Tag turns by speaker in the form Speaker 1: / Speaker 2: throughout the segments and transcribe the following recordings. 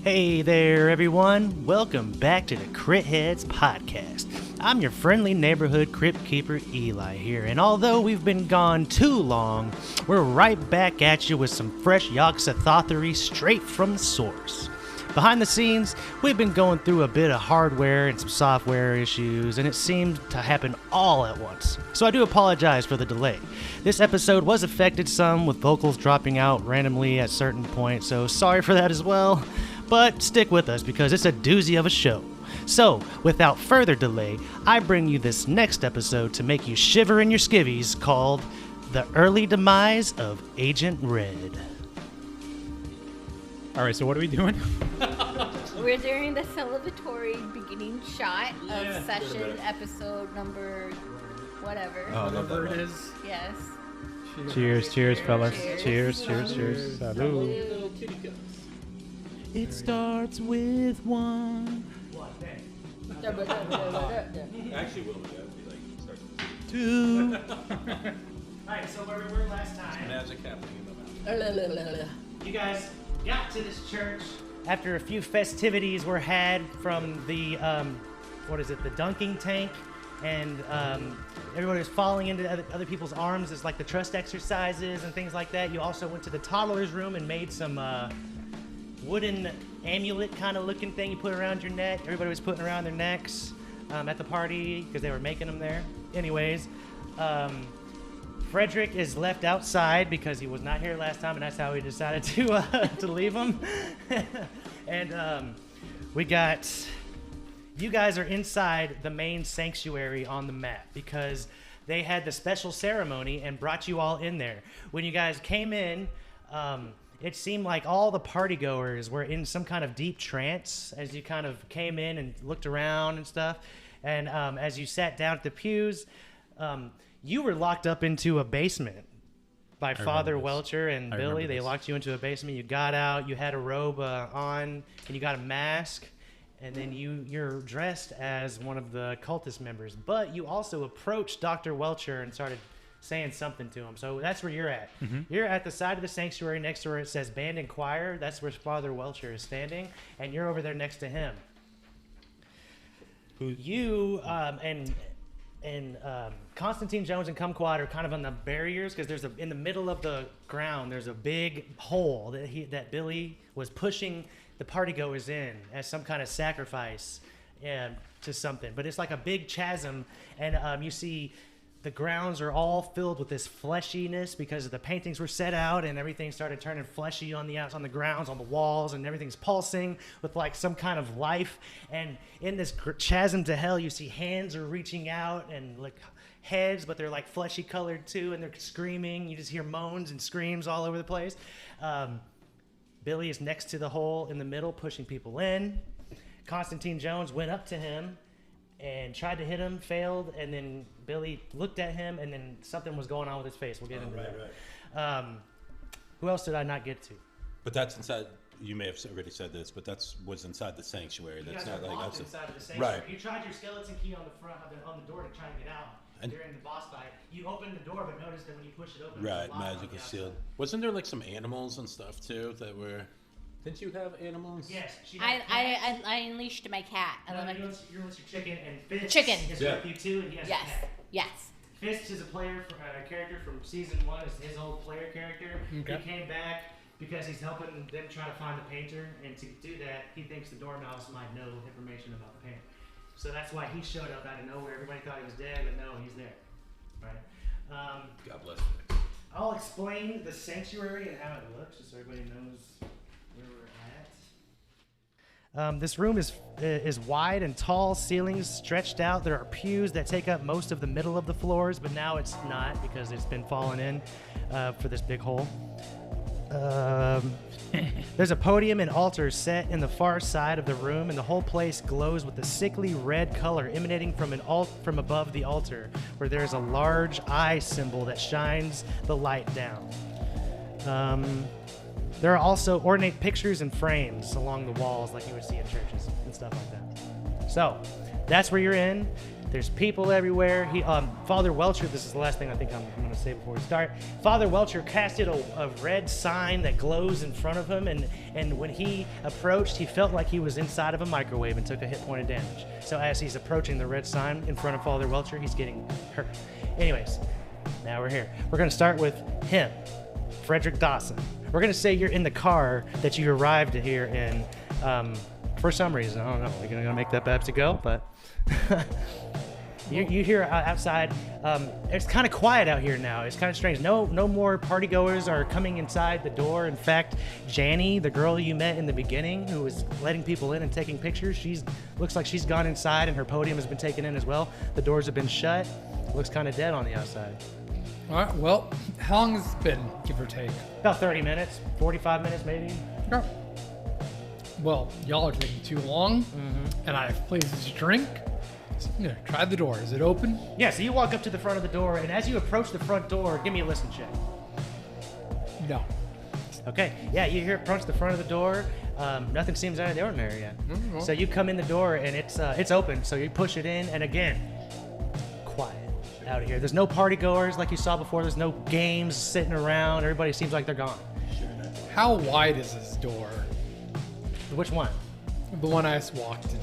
Speaker 1: Hey there, everyone. Welcome back to the Crit Heads podcast. I'm your friendly neighborhood crypt keeper, Eli, here, and although we've been gone too long, we're right back at you with some fresh Yogg-Sothothery straight from the source. Behind the scenes, we've been going through a bit of hardware and some software issues, and it seemed to happen all at once. So I do apologize for the delay. This episode was affected some with vocals dropping out randomly at certain points, so sorry for that as well. But stick with us because it's a doozy of a show. So, without further delay, I bring you this next episode to make you shiver in your skivvies called The Early Demise of Agent Red.
Speaker 2: All right, so what are we doing?
Speaker 3: We're doing the celebratory beginning shot of session episode number whatever.
Speaker 2: Oh, whatever it is.
Speaker 3: Yes.
Speaker 2: Cheers, fellas.
Speaker 3: Cheers.
Speaker 2: Cheers. Salud. It starts with one.
Speaker 4: Actually, will be like
Speaker 2: Two.
Speaker 1: Alright, so where we were last time,
Speaker 4: magic happening in the mouth.
Speaker 1: you guys got to this church after a few festivities were had from the, the dunking tank, and everybody was falling into other people's arms. It's like the trust exercises and things like that. You also went to the toddler's room and made some wooden amulet kind of looking thing you put around your neck. Everybody was putting around their necks at the party because they were making them there. Anyways, Frederick is left outside because he was not here last time, and that's how we decided to leave him. And we got, you guys are inside the main sanctuary on the map because they had the special ceremony and brought you all in there. When you guys came in, it seemed like all the partygoers were in some kind of deep trance as you kind of came in and looked around and stuff. And as you sat down at the pews, you were locked up into a basement by Father Welcher and Billy. They locked you into a basement. You got out. You had a robe on, and you got a mask. And then you're dressed as one of the cultist members. But you also approached Dr. Welcher and started saying something to him. So that's where you're at. Mm-hmm. You're at the side of the sanctuary next to where it says band and choir. That's where Father Welcher is standing, and you're over there next to him. You and Constantine Jones and Cumquat are kind of on the barriers because there's in the middle of the ground there's a big hole that Billy was pushing the partygoers in as some kind of sacrifice to something. But it's like a big chasm, and you see the grounds are all filled with this fleshiness because the paintings were set out and everything started turning fleshy on the grounds, on the walls, and everything's pulsing with like some kind of life. And in this chasm to hell, you see hands are reaching out and like heads, but they're like fleshy colored too, and they're screaming. You just hear moans and screams all over the place. Billy is next to the hole in the middle, pushing people in. Constantine Jones went up to him and tried to hit him, failed, and then Billy looked at him, and then something was going on with his face. We'll get into that. Who else did I not get to?
Speaker 4: But that's inside. You may have already said this, but was inside the sanctuary. That's not like outside.
Speaker 1: Inside of the sanctuary.
Speaker 4: Right.
Speaker 1: You tried your skeleton key on the front on the door to try and get out during the boss fight. You opened the door, but noticed that when you push it open,
Speaker 4: Right, magic is sealed. Wasn't there like some animals and stuff too that were? Didn't you have animals?
Speaker 1: Yes.
Speaker 3: I unleashed my cat.
Speaker 1: You unleashed your chicken, and Fist
Speaker 3: Chicken.
Speaker 1: is with you too, and he has a cat.
Speaker 3: Yes.
Speaker 1: Fist is a character from season 1. It's his old player character. Okay. He came back because he's helping them try to find the painter, and to do that, he thinks the doormouse might know information about the painter. So that's why he showed up out of nowhere. Everybody thought he was dead, but no, he's there. Right?
Speaker 4: God bless you.
Speaker 1: I'll explain the sanctuary and how it looks, just so everybody knows where we're at. This room is wide and tall, ceilings stretched out. There are pews that take up most of the middle of the floors, but now it's not because it's been fallen in for this big hole. There's a podium and altar set in the far side of the room, and the whole place glows with a sickly red color emanating from above the altar, where there's a large eye symbol that shines the light down. There are also ornate pictures and frames along the walls like you would see in churches and stuff like that. So, that's where you're in. There's people everywhere. Father Welcher, this is the last thing I think I'm going to say before we start. Father Welcher casted a red sign that glows in front of him, and when he approached, he felt like he was inside of a microwave and took a hit point of damage. So as he's approaching the red sign in front of Father Welcher, he's getting hurt. Anyways, now we're here. We're going to start with him, Frederick Dawson. We're going to say you're in the car that you arrived here in for some reason. I don't know. We're going to make that Babsy go, but... You hear outside, it's kind of quiet out here now. It's kind of strange. No more partygoers are coming inside the door. In fact, Janny, the girl you met in the beginning, who was letting people in and taking pictures, looks like she's gone inside and her podium has been taken in as well. The doors have been shut. Looks kind of dead on the outside.
Speaker 5: All right, well, how long has it been, give or take?
Speaker 1: About 30 minutes, 45 minutes maybe.
Speaker 5: Sure. Well, y'all are taking too long, and I have places to drink. So I'm gonna try the door. Is it open?
Speaker 1: Yeah, so you walk up to the front of the door, and as you approach the front door, give me a listen check.
Speaker 5: No.
Speaker 1: Okay, yeah, you hear approach the front of the door. Nothing seems out of the ordinary yet.
Speaker 5: Mm-hmm.
Speaker 1: So you come in the door, and it's open. So you push it in, and again, quiet out here. There's no party goers like you saw before. There's no games sitting around. Everybody seems like they're gone.
Speaker 5: How wide is this door?
Speaker 1: Which one?
Speaker 5: The one I just walked in.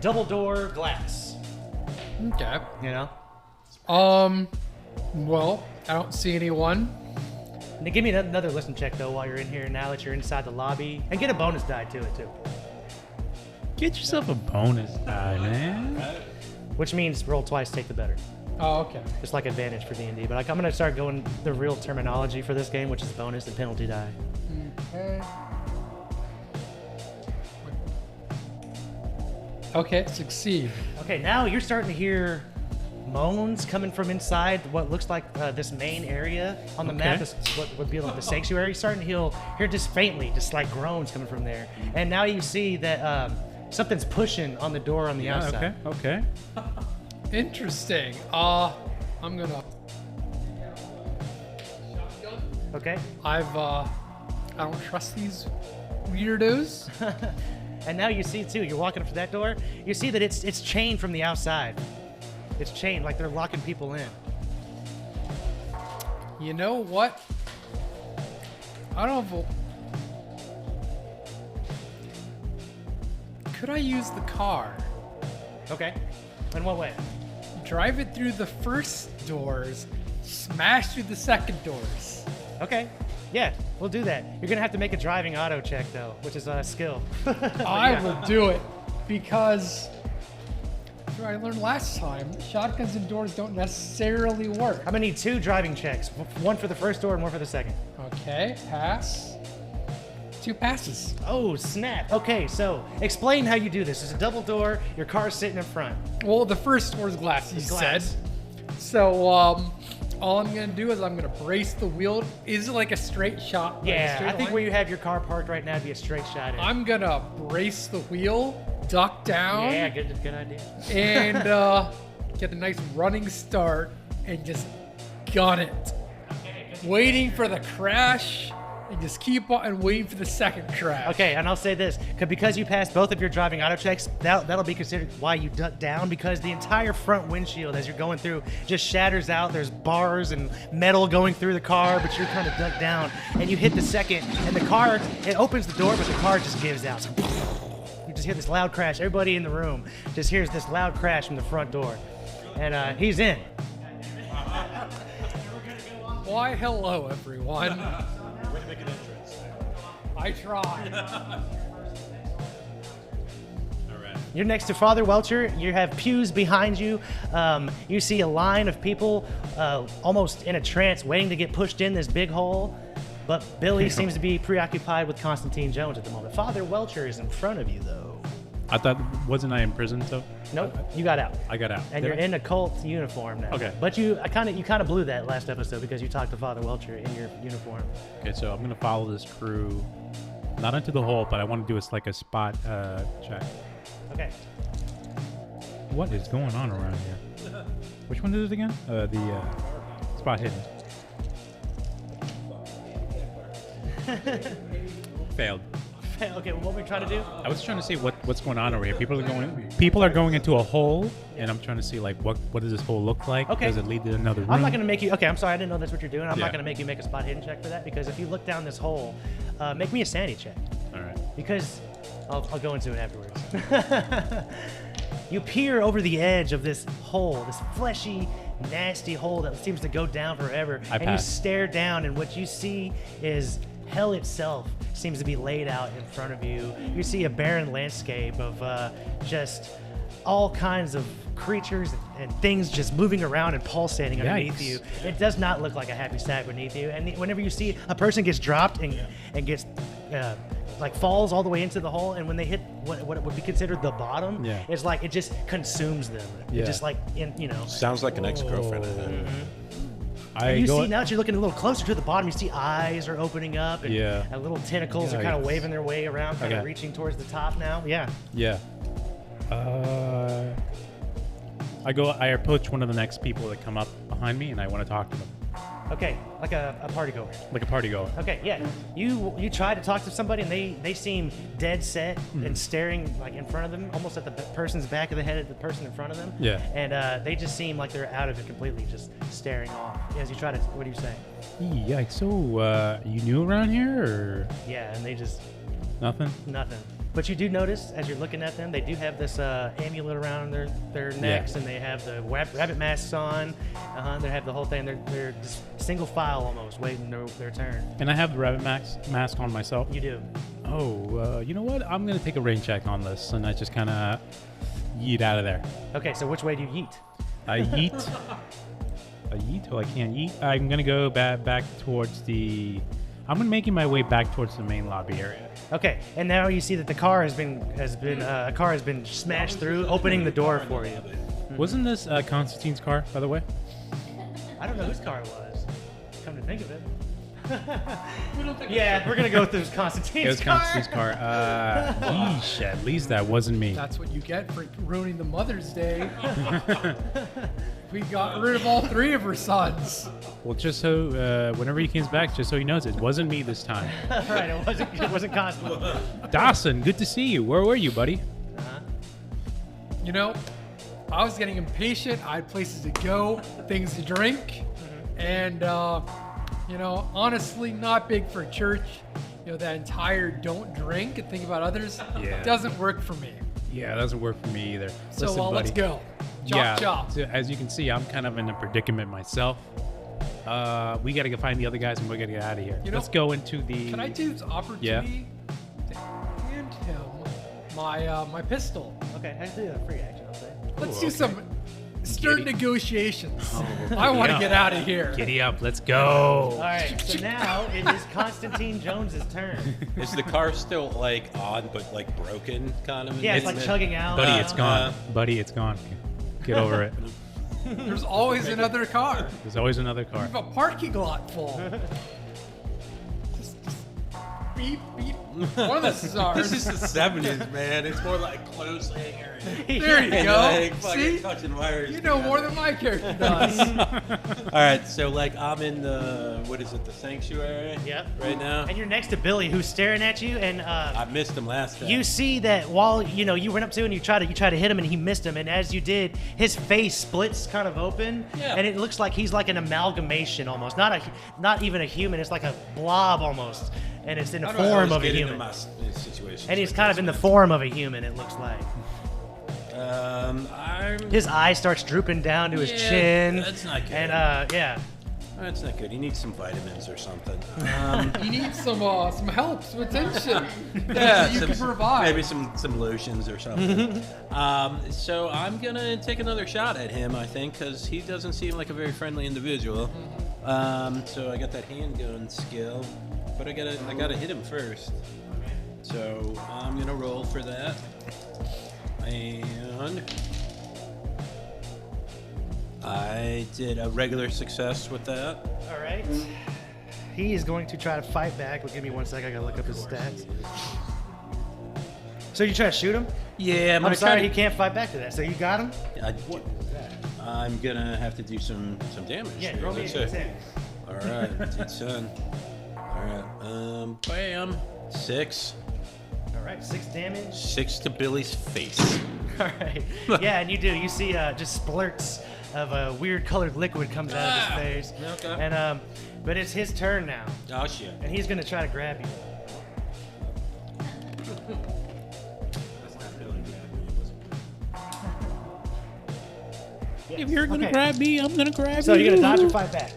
Speaker 1: Double door glass.
Speaker 5: Okay.
Speaker 1: You know?
Speaker 5: Well, I don't see anyone.
Speaker 1: Now give me another listen check, though, while you're in here, now that you're inside the lobby. And get a bonus die to it, too.
Speaker 2: Get yourself a bonus die, man.
Speaker 1: Which means roll twice, take the better.
Speaker 5: Oh, okay.
Speaker 1: Just like advantage for D&D. But I'm going to start going the real terminology for this game, which is bonus and penalty die.
Speaker 5: Okay. Okay, succeed.
Speaker 1: Okay, now you're starting to hear moans coming from inside what looks like this main area on the map. Is what would be like the sanctuary. You're starting to hear just faintly, just like groans coming from there. And now you see that something's pushing on the door on the outside.
Speaker 2: Okay.
Speaker 5: Interesting. I'm gonna.
Speaker 1: Okay.
Speaker 5: I don't trust these weirdos.
Speaker 1: And now you see too. You're walking up to that door. You see that it's chained from the outside. It's chained like they're locking people in.
Speaker 5: You know what? I don't know. Could I use the car?
Speaker 1: Okay. In what way?
Speaker 5: Drive it through the first doors, smash through the second doors.
Speaker 1: Okay. Yeah, we'll do that. You're gonna have to make a driving auto check though, which is a skill.
Speaker 5: I will do it because I learned last time shotguns and doors don't necessarily work.
Speaker 1: I'm gonna need 2 driving checks. One for the first door and one for the second.
Speaker 5: Okay, pass. 2 passes.
Speaker 1: Oh, snap. Okay, so explain how you do this. It's a double door, your car's sitting in front.
Speaker 5: Well, the first door is glass, you
Speaker 1: glass.
Speaker 5: said. So, all I'm gonna do is I'm gonna brace the wheel. Is it like a straight shot? Like a
Speaker 1: Yeah,
Speaker 5: straight
Speaker 1: I think
Speaker 5: line?
Speaker 1: where you have your car parked right now would be a straight shot in.
Speaker 5: I'm gonna brace the wheel, duck down,
Speaker 1: Yeah, good idea.
Speaker 5: and get a nice running start and just gun it. Waiting for the crash and just keep on and waiting for the second crash.
Speaker 1: Okay, and I'll say this, because you passed both of your driving auto checks, that'll be considered why you duck down, because the entire front windshield as you're going through just shatters out. There's bars and metal going through the car, but you're kind of ducked down, and you hit the second, and the car, it opens the door, but the car just gives out. So, you just hear this loud crash. Everybody in the room just hears this loud crash from the front door, and he's in.
Speaker 5: Why, hello, everyone.
Speaker 4: Way to make an entrance.
Speaker 5: I tried.
Speaker 4: All right.
Speaker 1: You're next to Father Welcher. You have pews behind you. You see a line of people almost in a trance waiting to get pushed in this big hole. But Billy seems to be preoccupied with Constantine Jones at the moment. Father Welcher is in front of you, though.
Speaker 2: I thought, wasn't I in prison, so?
Speaker 1: Nope, you got out.
Speaker 2: I got out.
Speaker 1: And
Speaker 2: Did
Speaker 1: you're
Speaker 2: I?
Speaker 1: in a cult uniform now.
Speaker 2: Okay.
Speaker 1: But you kind of blew that last episode because you talked to Father Welcher in your uniform.
Speaker 2: Okay, so I'm gonna follow this crew, not into the hole, but I want to do like a spot check.
Speaker 1: Okay.
Speaker 2: What is going on around here? Which one is it again? The spot hidden. Failed.
Speaker 1: Okay, what were we trying to do?
Speaker 2: I was trying to see what what's going on over here? People are going into a hole, and I'm trying to see like what does this hole look like?
Speaker 1: Okay.
Speaker 2: Does it lead to another room?
Speaker 1: I'm not going to make you. Okay, I'm sorry. I didn't know that's what you're doing. I'm
Speaker 2: Yeah.
Speaker 1: not going to make you make a spot hidden check for that because if you look down this hole, make me a sanity check.
Speaker 2: All right.
Speaker 1: Because I'll go into it afterwards. You peer over the edge of this hole, this fleshy, nasty hole that seems to go down forever,
Speaker 2: I
Speaker 1: and
Speaker 2: pass.
Speaker 1: you stare down, and what you see is hell itself seems to be laid out in front of you. You see a barren landscape of just all kinds of creatures and things just moving around and pulsating underneath
Speaker 2: Yikes.
Speaker 1: you. It does not look like a happy stack beneath you. And whenever you see a person gets dropped and gets like falls all the way into the hole, and when they hit what would be considered the bottom,
Speaker 2: Yeah.
Speaker 1: it's like it just consumes them.
Speaker 2: Yeah.
Speaker 1: It just like
Speaker 4: Sounds like an ex-girlfriend.
Speaker 1: And you see now that you're looking a little closer to the bottom, you see eyes are opening up, and,
Speaker 2: Yeah.
Speaker 1: and little tentacles are kind of
Speaker 2: Yikes.
Speaker 1: waving their way around, kind of
Speaker 2: Okay.
Speaker 1: reaching towards the top now. Yeah.
Speaker 2: Yeah. I approach one of the next people that come up behind me, and I want to talk to them,
Speaker 1: Okay, like a party goer.
Speaker 2: like a party goer.
Speaker 1: Okay, yeah. You try to talk to somebody, and they seem dead set and staring like in front of them, almost at the person's back of the head of the person in front of them.
Speaker 2: Yeah.
Speaker 1: And they just seem like they're out of it completely, just staring off. As you try to, what do you say?
Speaker 2: Yikes. So, you new around here, or
Speaker 1: Yeah, and they just
Speaker 2: nothing?
Speaker 1: nothing. But you do notice as you're looking at them, they do have this amulet around their necks, and they have the rabbit masks on. They have the whole thing. They're just single file almost, waiting their turn.
Speaker 2: And I have the rabbit mask on myself.
Speaker 1: You do.
Speaker 2: Oh, you know what? I'm going to take a rain check on this, and I just kind of yeet out of there.
Speaker 1: Okay, so which way do you yeet?
Speaker 2: I yeet. I yeet? Oh, I can't yeet. I'm going to go back towards the... I'm making my way back towards the main lobby area.
Speaker 1: Okay, and now you see that the car has been smashed through, opening the door for you.
Speaker 2: Wasn't this Constantine's car, by the way?
Speaker 1: I don't know whose car it was. Come to think of it. Yeah, we're gonna go through Constantine's
Speaker 2: It was
Speaker 1: car.
Speaker 2: Constantine's car. Yeesh, at least that wasn't me.
Speaker 5: That's what you get for ruining the Mother's Day. We got rid of all 3 of her sons.
Speaker 2: Well, just so whenever he comes back, just so he knows, it wasn't me this time.
Speaker 1: Right, it wasn't Constantine.
Speaker 2: Dawson, good to see you. Where were you, buddy?
Speaker 5: You know, I was getting impatient. I had places to go, things to drink, and you know, honestly, not big for church. You know, that entire don't drink and think about others doesn't work for me.
Speaker 2: Yeah, it doesn't work for me either.
Speaker 5: So
Speaker 2: Listen, buddy.
Speaker 5: let's go. Chop, chop.
Speaker 2: So as you can see, I'm kind of in a predicament myself. We got to go find the other guys, and we got to get out of here.
Speaker 5: You know,
Speaker 2: Let's go into the...
Speaker 5: Can I do this opportunity to hand him my pistol?
Speaker 1: Okay, I do a free action, I'll say.
Speaker 5: Let's
Speaker 2: Ooh,
Speaker 5: do
Speaker 2: okay.
Speaker 5: some start
Speaker 2: Giddy.
Speaker 5: negotiations. I want to
Speaker 2: Yeah.
Speaker 5: get out of here.
Speaker 2: Giddy up, let's go.
Speaker 1: All right, so now it is Constantine Jones's turn.
Speaker 4: Is the car still like on but like broken kind of?
Speaker 1: Yeah, it's like chugging out.
Speaker 2: Buddy,
Speaker 1: now.
Speaker 2: it's gone. Buddy, it's gone. Get over it.
Speaker 5: There's always another car.
Speaker 2: There's always another car.
Speaker 5: We have a parking lot full. Just beep, beep. One of the stars.
Speaker 4: This is the 70s, man. It's more like clothes hanger.
Speaker 5: There you
Speaker 4: And
Speaker 5: go.
Speaker 4: like fucking
Speaker 5: See?
Speaker 4: touching wires.
Speaker 5: You know more than my character does.
Speaker 4: All right, so like I'm in the what is it, the sanctuary?
Speaker 1: Yep.
Speaker 4: Right now.
Speaker 1: And you're next to Billy, who's staring at you, and
Speaker 4: I missed him last time.
Speaker 1: you see that while you went up to him and you try to hit him, and he missed him, and as you did, his face splits kind of open,
Speaker 4: Yeah.
Speaker 1: and it looks like he's like an amalgamation almost, not even a human, it's like a blob almost, and it's in the
Speaker 4: How do I
Speaker 1: form
Speaker 4: always
Speaker 1: of a
Speaker 4: get into
Speaker 1: human,
Speaker 4: my situations
Speaker 1: and he's
Speaker 4: like
Speaker 1: kind of
Speaker 4: this,
Speaker 1: in the
Speaker 4: man?
Speaker 1: form of a human. It looks like
Speaker 4: I'm.
Speaker 1: his eye starts drooping down to his
Speaker 4: Yeah,
Speaker 1: chin,
Speaker 4: that's not good.
Speaker 1: and yeah.
Speaker 4: That's not good. He needs some vitamins or something.
Speaker 5: You need some help, some attention.
Speaker 4: Yeah,
Speaker 5: you can provide.
Speaker 4: maybe some lotions or something. So I'm gonna take another shot at him, I think, because he doesn't seem like a very friendly individual. So I got that handgun skill, but I gotta hit him first. So I'm gonna roll for that, and I did a regular success with that.
Speaker 1: All right. He is going to try to fight back. Well, give me 1 second. I gotta look up his stats. So you try to shoot him?
Speaker 4: Yeah,
Speaker 1: I'm sorry, he can't fight back to that. So you got him?
Speaker 4: I'm gonna have to do some damage.
Speaker 1: Yeah,
Speaker 4: here.
Speaker 1: roll me a
Speaker 4: Let's see.
Speaker 1: d10.
Speaker 4: All right, D10. All right, bam, 6.
Speaker 1: All right. right, 6 damage.
Speaker 4: 6 to Billy's face.
Speaker 1: All right. Yeah, and you do. You see just splurts of a weird colored liquid comes out of his face.
Speaker 4: Okay.
Speaker 1: And but it's his turn now,
Speaker 4: Oh shit.
Speaker 1: and he's gonna try to grab you.
Speaker 2: If you're gonna
Speaker 1: Okay.
Speaker 2: grab me, I'm gonna grab you.
Speaker 1: So you're gonna dodge or fight back.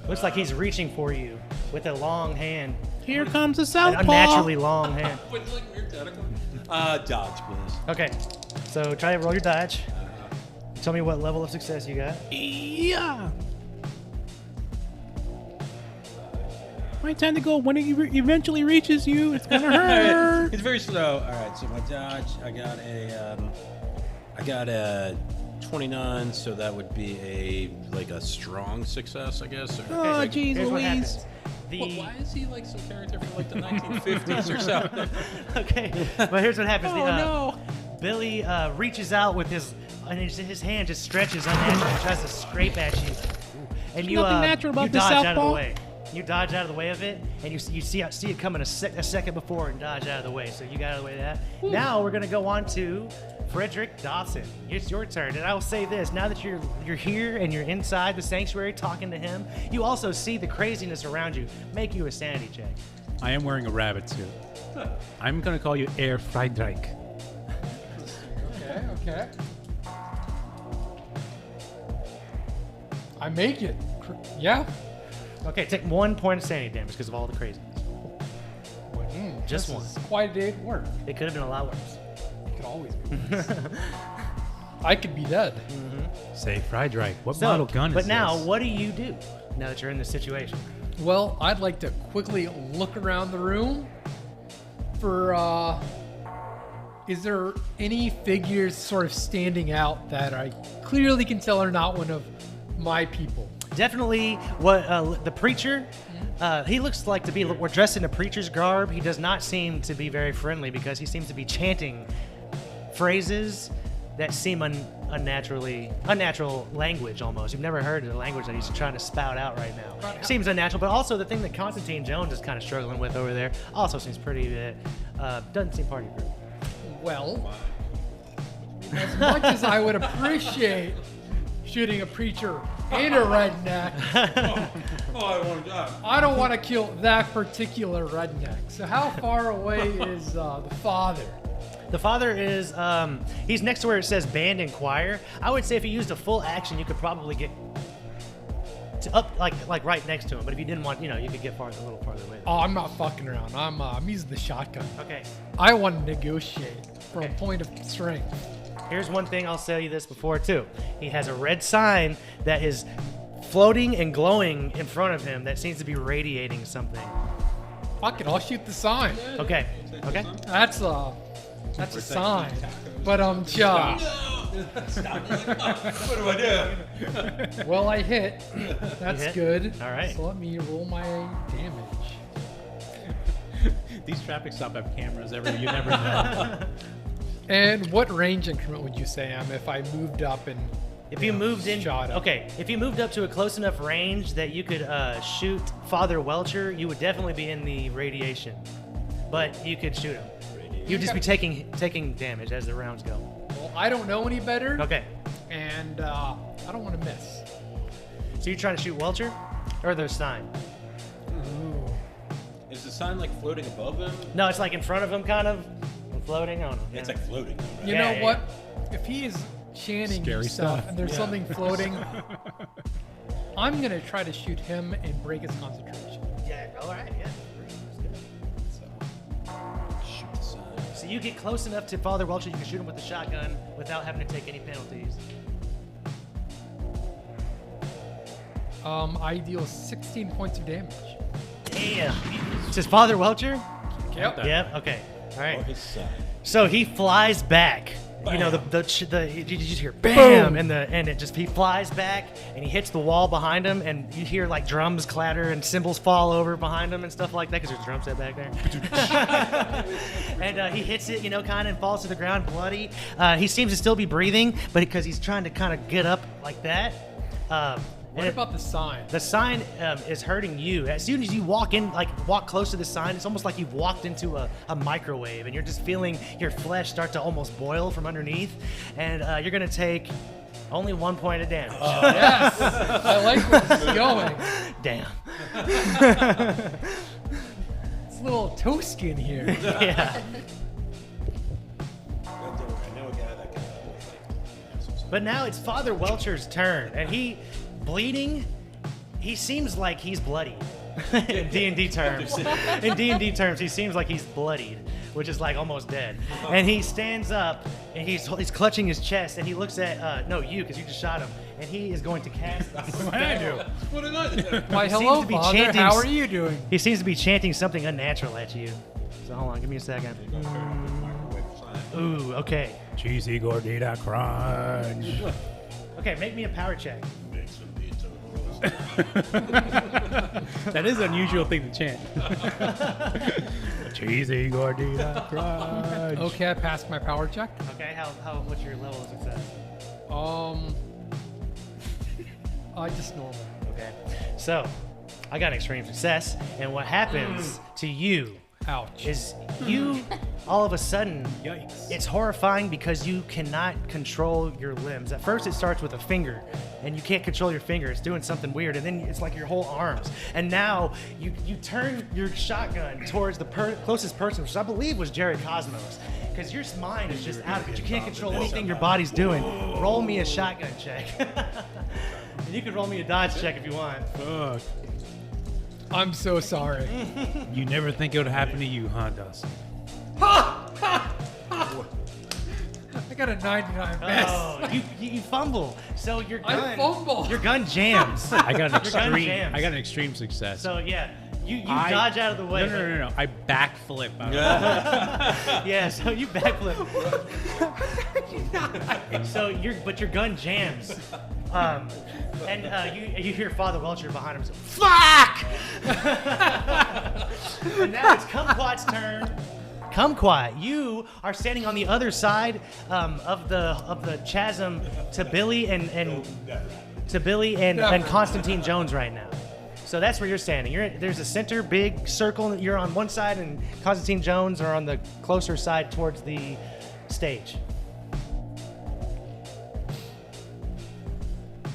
Speaker 1: Looks like he's reaching for you with a long hand,
Speaker 2: Here comes a
Speaker 1: an
Speaker 2: southpaw.
Speaker 1: unnaturally long hand.
Speaker 4: With like weird tentacle. Dodge, please.
Speaker 1: Okay, so try to roll your dodge. Tell me what level of success you got.
Speaker 2: Yeah. My tentacle, when it eventually reaches you, it's gonna hurt.
Speaker 4: It's very slow. All right, so my dodge, I got a 29, so that would be a strong success, I guess. Or,
Speaker 2: Oh, jeez
Speaker 1: Here's what
Speaker 2: Louise.
Speaker 1: happens.
Speaker 4: why is he like some character from like the 1950s or something?
Speaker 1: Okay, but here's what happens.
Speaker 2: Oh, no.
Speaker 1: Billy reaches out with his hand just stretches unnaturally, tries to scrape at you, and you
Speaker 2: nothing natural about
Speaker 1: you
Speaker 2: this
Speaker 1: dodge out of the
Speaker 2: southpaw.
Speaker 1: way. You dodge out of the way of it, and you see it coming a second before and dodge out of the way. So you got out of the way of that. Now we're gonna go on to Frederick Dawson. It's your turn, and I will say this: now that you're here and you're inside the sanctuary talking to him, you also see the craziness around you. Make you a sanity check.
Speaker 2: I am wearing a rabbit suit. I'm gonna call you Air Friedreich.
Speaker 5: Okay. I make it. Yeah.
Speaker 1: Okay, take 1 point of sanity damage because of all the craziness. Just
Speaker 5: this
Speaker 1: one.
Speaker 5: is quite a day at work.
Speaker 1: It could have been a lot worse.
Speaker 5: It could always be worse. I could be dead.
Speaker 2: Say Friedreich. What
Speaker 1: So,
Speaker 2: model gun is
Speaker 1: but now,
Speaker 2: this?
Speaker 1: what do you do now that you're in this situation?
Speaker 5: Well, I'd like to quickly look around the room for, is there any figures sort of standing out that I clearly can tell are not one of my people?
Speaker 1: Definitely, what the preacher. He looks like to be. We're dressed in a preacher's garb. He does not seem to be very friendly because he seems to be chanting phrases that seem unnatural language almost. You've never heard the language that he's trying to spout out right now. Seems unnatural, but also the thing that Constantine Jones is kind of struggling with over there also seems pretty. Doesn't seem part of your group.
Speaker 5: Well, as much as I would appreciate shooting a preacher and a redneck,
Speaker 4: I want to die.
Speaker 5: I don't want to kill that particular redneck. So how far away is the father?
Speaker 1: The father is, he's next to where it says band and choir. I would say if you used a full action, you could probably get up like right next to him. But if you didn't want, you could get a little farther away.
Speaker 5: Oh, I'm not fucking around. I'm using the shotgun.
Speaker 1: Okay.
Speaker 5: I want to negotiate from a point of strength.
Speaker 1: Here's one thing I'll tell you this before too. He has a red sign that is floating and glowing in front of him that seems to be radiating something.
Speaker 5: Fuck it, I'll shoot the sign.
Speaker 1: Okay. Okay.
Speaker 5: That's a sign. But
Speaker 4: Stop. What do I do?
Speaker 5: well, I hit. That's
Speaker 1: hit?
Speaker 5: good.
Speaker 1: All right.
Speaker 5: So let me roll my damage.
Speaker 2: These traffic stop have cameras. You never know.
Speaker 5: And what range increment would you say I'm if I moved up and
Speaker 1: If you moved in,
Speaker 5: shot up?
Speaker 1: okay. If you moved up to a close enough range that you could shoot Father Welcher, you would definitely be in the radiation, but you could shoot him. You'd just be taking damage as the rounds go.
Speaker 5: Well, I don't know any better.
Speaker 1: Okay.
Speaker 5: And I don't want to miss.
Speaker 1: So you're trying to shoot Welcher, or the sign?
Speaker 5: Ooh.
Speaker 4: Is the sign like floating above him?
Speaker 1: No, it's like in front of him, kind of, and floating. I don't know.
Speaker 4: It's like floating. Right?
Speaker 5: You
Speaker 1: Yeah,
Speaker 5: know
Speaker 1: yeah,
Speaker 5: what? If he is chanting
Speaker 2: Scary
Speaker 5: stuff
Speaker 2: stuff.
Speaker 5: and there's something floating, I'm gonna try to shoot him and break his concentration.
Speaker 1: Yeah. All right. Yeah.
Speaker 4: Shoot the sign.
Speaker 1: So you get close enough to Father Welcher, you can shoot him with the shotgun without having to take any penalties.
Speaker 5: I deal 16 points of damage.
Speaker 1: Damn. Says Father Welcher?
Speaker 5: Yep.
Speaker 1: Yep. Okay. All
Speaker 4: Or
Speaker 1: right.
Speaker 4: his sign.
Speaker 1: So he flies back. You know,
Speaker 4: Bam.
Speaker 1: you just hear bam, and he flies back and he hits the wall behind him, and you hear like drums clatter and cymbals fall over behind him and stuff like that because there's a drum set back there. And he hits it, kind of, and falls to the ground bloody. He seems to still be breathing, but because he's trying to kind of get up like that,
Speaker 5: What about the sign?
Speaker 1: The sign is hurting you. As soon as you walk close to the sign, it's almost like you've walked into a microwave, and you're just feeling your flesh start to almost boil from underneath, and you're gonna take only 1 point of damage.
Speaker 5: Yes, I like where this is going.
Speaker 1: Damn.
Speaker 5: It's a little toe skin here.
Speaker 1: Yeah. But now it's Father Welcher's turn, and he, bleeding, he seems like he's bloody. In D&D terms. In D&D terms, he seems like he's bloodied, which is like almost dead. And he stands up, and he's clutching his chest, and he looks at, you, because you just shot him, and he is going to cast a spell.
Speaker 4: What did I do?
Speaker 5: Why,
Speaker 1: seems
Speaker 5: hello,
Speaker 1: to be
Speaker 5: Father.
Speaker 1: chanting-
Speaker 5: How are you doing?
Speaker 1: He seems to be chanting something unnatural at you. So hold on, give me a second. Ooh, okay.
Speaker 2: Cheesy gordita crunch.
Speaker 1: Okay, make me a power check.
Speaker 2: That is an unusual thing to chant. Cheesy gordita crunch.
Speaker 5: Okay, I passed my power check.
Speaker 1: Okay, what's your level of success?
Speaker 5: Just normal.
Speaker 1: Okay, so I got an extreme success, and what happens to you
Speaker 5: Ouch.
Speaker 1: is you all of a sudden,
Speaker 2: Yikes.
Speaker 1: it's horrifying because you cannot control your limbs. At first it starts with a finger, and you can't control your finger. It's doing something weird, and then it's like your whole arms. And now you turn your shotgun towards the closest person, which I believe was Jared Cosmos, because your mind is just out of it. You can't control anything your body's doing. Roll me a shotgun check. And you can roll me a dodge check if you want.
Speaker 2: Fuck.
Speaker 5: I'm so sorry.
Speaker 2: You never think it would happen to you, huh, Dustin?
Speaker 5: I got a 99 miss.
Speaker 1: Oh, you fumble. So your gun,
Speaker 5: I fumble.
Speaker 1: Your gun jams.
Speaker 2: I got an
Speaker 1: Your gun
Speaker 2: extreme.
Speaker 1: jams.
Speaker 2: I got an extreme success.
Speaker 1: So yeah, you
Speaker 2: I-
Speaker 1: dodge out of the way.
Speaker 2: No. I backflip out of
Speaker 1: Yeah, so you backflip. So your gun jams. And you hear Father Welcher behind him say, "Fuck!" And now it's Cumquat's turn. Cumquat, you are standing on the other side of the chasm to Billy and Constantine Jones right now. So that's where you're standing. There's a center big circle. You're on one side, and Constantine Jones are on the closer side towards the stage.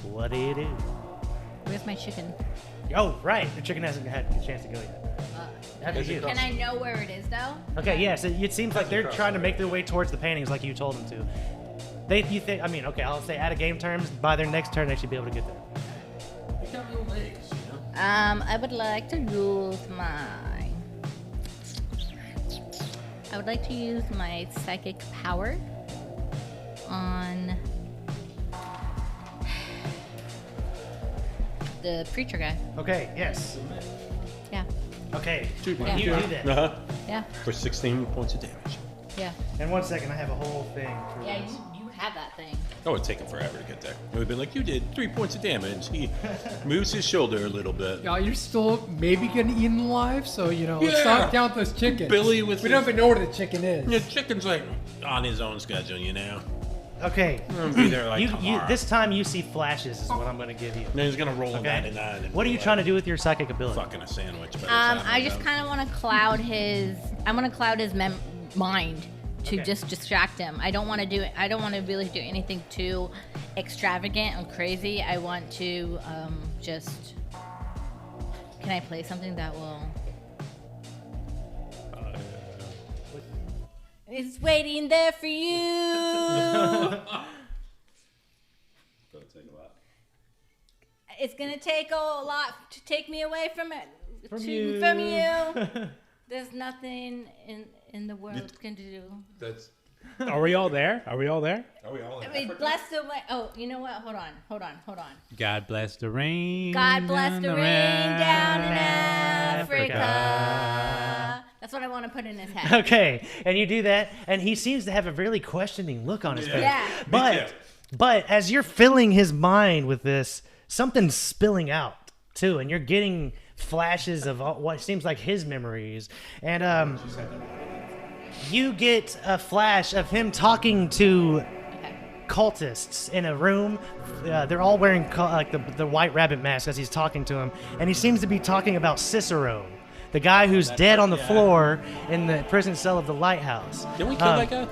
Speaker 1: What do you do?
Speaker 3: Where's my chicken?
Speaker 1: Oh, right. The chicken hasn't had a chance to go yet. After you.
Speaker 3: Can I know where it is though?
Speaker 1: Okay, yeah. So it seems like they're trying to make their way towards the paintings, like you told them to. I'll say out of game terms, by their next turn, they should be able to get there.
Speaker 4: You got real legs, you know?
Speaker 3: I would like to use my psychic power on the preacher guy.
Speaker 1: Okay. Yes.
Speaker 3: Yeah.
Speaker 1: Okay.
Speaker 3: Yeah.
Speaker 1: You do that.
Speaker 4: Uh-huh.
Speaker 3: Yeah.
Speaker 4: For 16 points of damage.
Speaker 3: Yeah.
Speaker 1: And 1 second, I have a whole thing for
Speaker 3: Yeah,
Speaker 1: this.
Speaker 3: you have that thing.
Speaker 4: Oh, it'd take him forever to get there. It would have been like, you did 3 points of damage. He moves his shoulder a little bit.
Speaker 5: Yeah, you're still maybe getting eaten alive, so let's
Speaker 4: Yeah.
Speaker 5: not count those chickens.
Speaker 4: Billy with
Speaker 5: we don't
Speaker 4: his-
Speaker 5: even know where the chicken is.
Speaker 4: The chicken's like on his own schedule, you know?
Speaker 1: Okay.
Speaker 4: I'm gonna be there like
Speaker 1: You
Speaker 4: tomorrow.
Speaker 1: this time you see flashes is what I'm going to give you.
Speaker 4: Then he's gonna roll a
Speaker 1: Okay.
Speaker 4: 99. And
Speaker 1: What are you trying to do with your psychic ability?
Speaker 4: Fucking a sandwich. by the
Speaker 3: I
Speaker 4: time
Speaker 3: just
Speaker 4: I'm
Speaker 3: kind of want to cloud his. I want to cloud his mind to
Speaker 1: Okay.
Speaker 3: just distract him. I don't want to really do anything too extravagant and crazy. I want to just. Can I play something that will? It's waiting there for you. It's gonna take a lot to take me away from it.
Speaker 1: From
Speaker 3: you. There's nothing in the world can do.
Speaker 4: That's.
Speaker 2: Are we all there? Are we all there?
Speaker 4: Are we all in
Speaker 3: I mean,
Speaker 4: Africa?
Speaker 3: bless the way. Oh, you know what? Hold on.
Speaker 2: God bless the rain.
Speaker 3: God bless the
Speaker 2: down
Speaker 3: rain down in
Speaker 1: Africa.
Speaker 3: Africa. That's what I want to put in his head.
Speaker 1: Okay, and you do that, and he seems to have a really questioning look on his face.
Speaker 3: Yeah.
Speaker 1: But as you're filling his mind with this, something's spilling out too, and you're getting flashes of what seems like his memories, and you get a flash of him talking to
Speaker 3: Okay.
Speaker 1: cultists in a room. They're all wearing like the white rabbit mask as he's talking to him, and he seems to be talking about Cicero, the guy who's dead on the floor in the prison cell of the lighthouse.
Speaker 4: Didn't we kill that guy?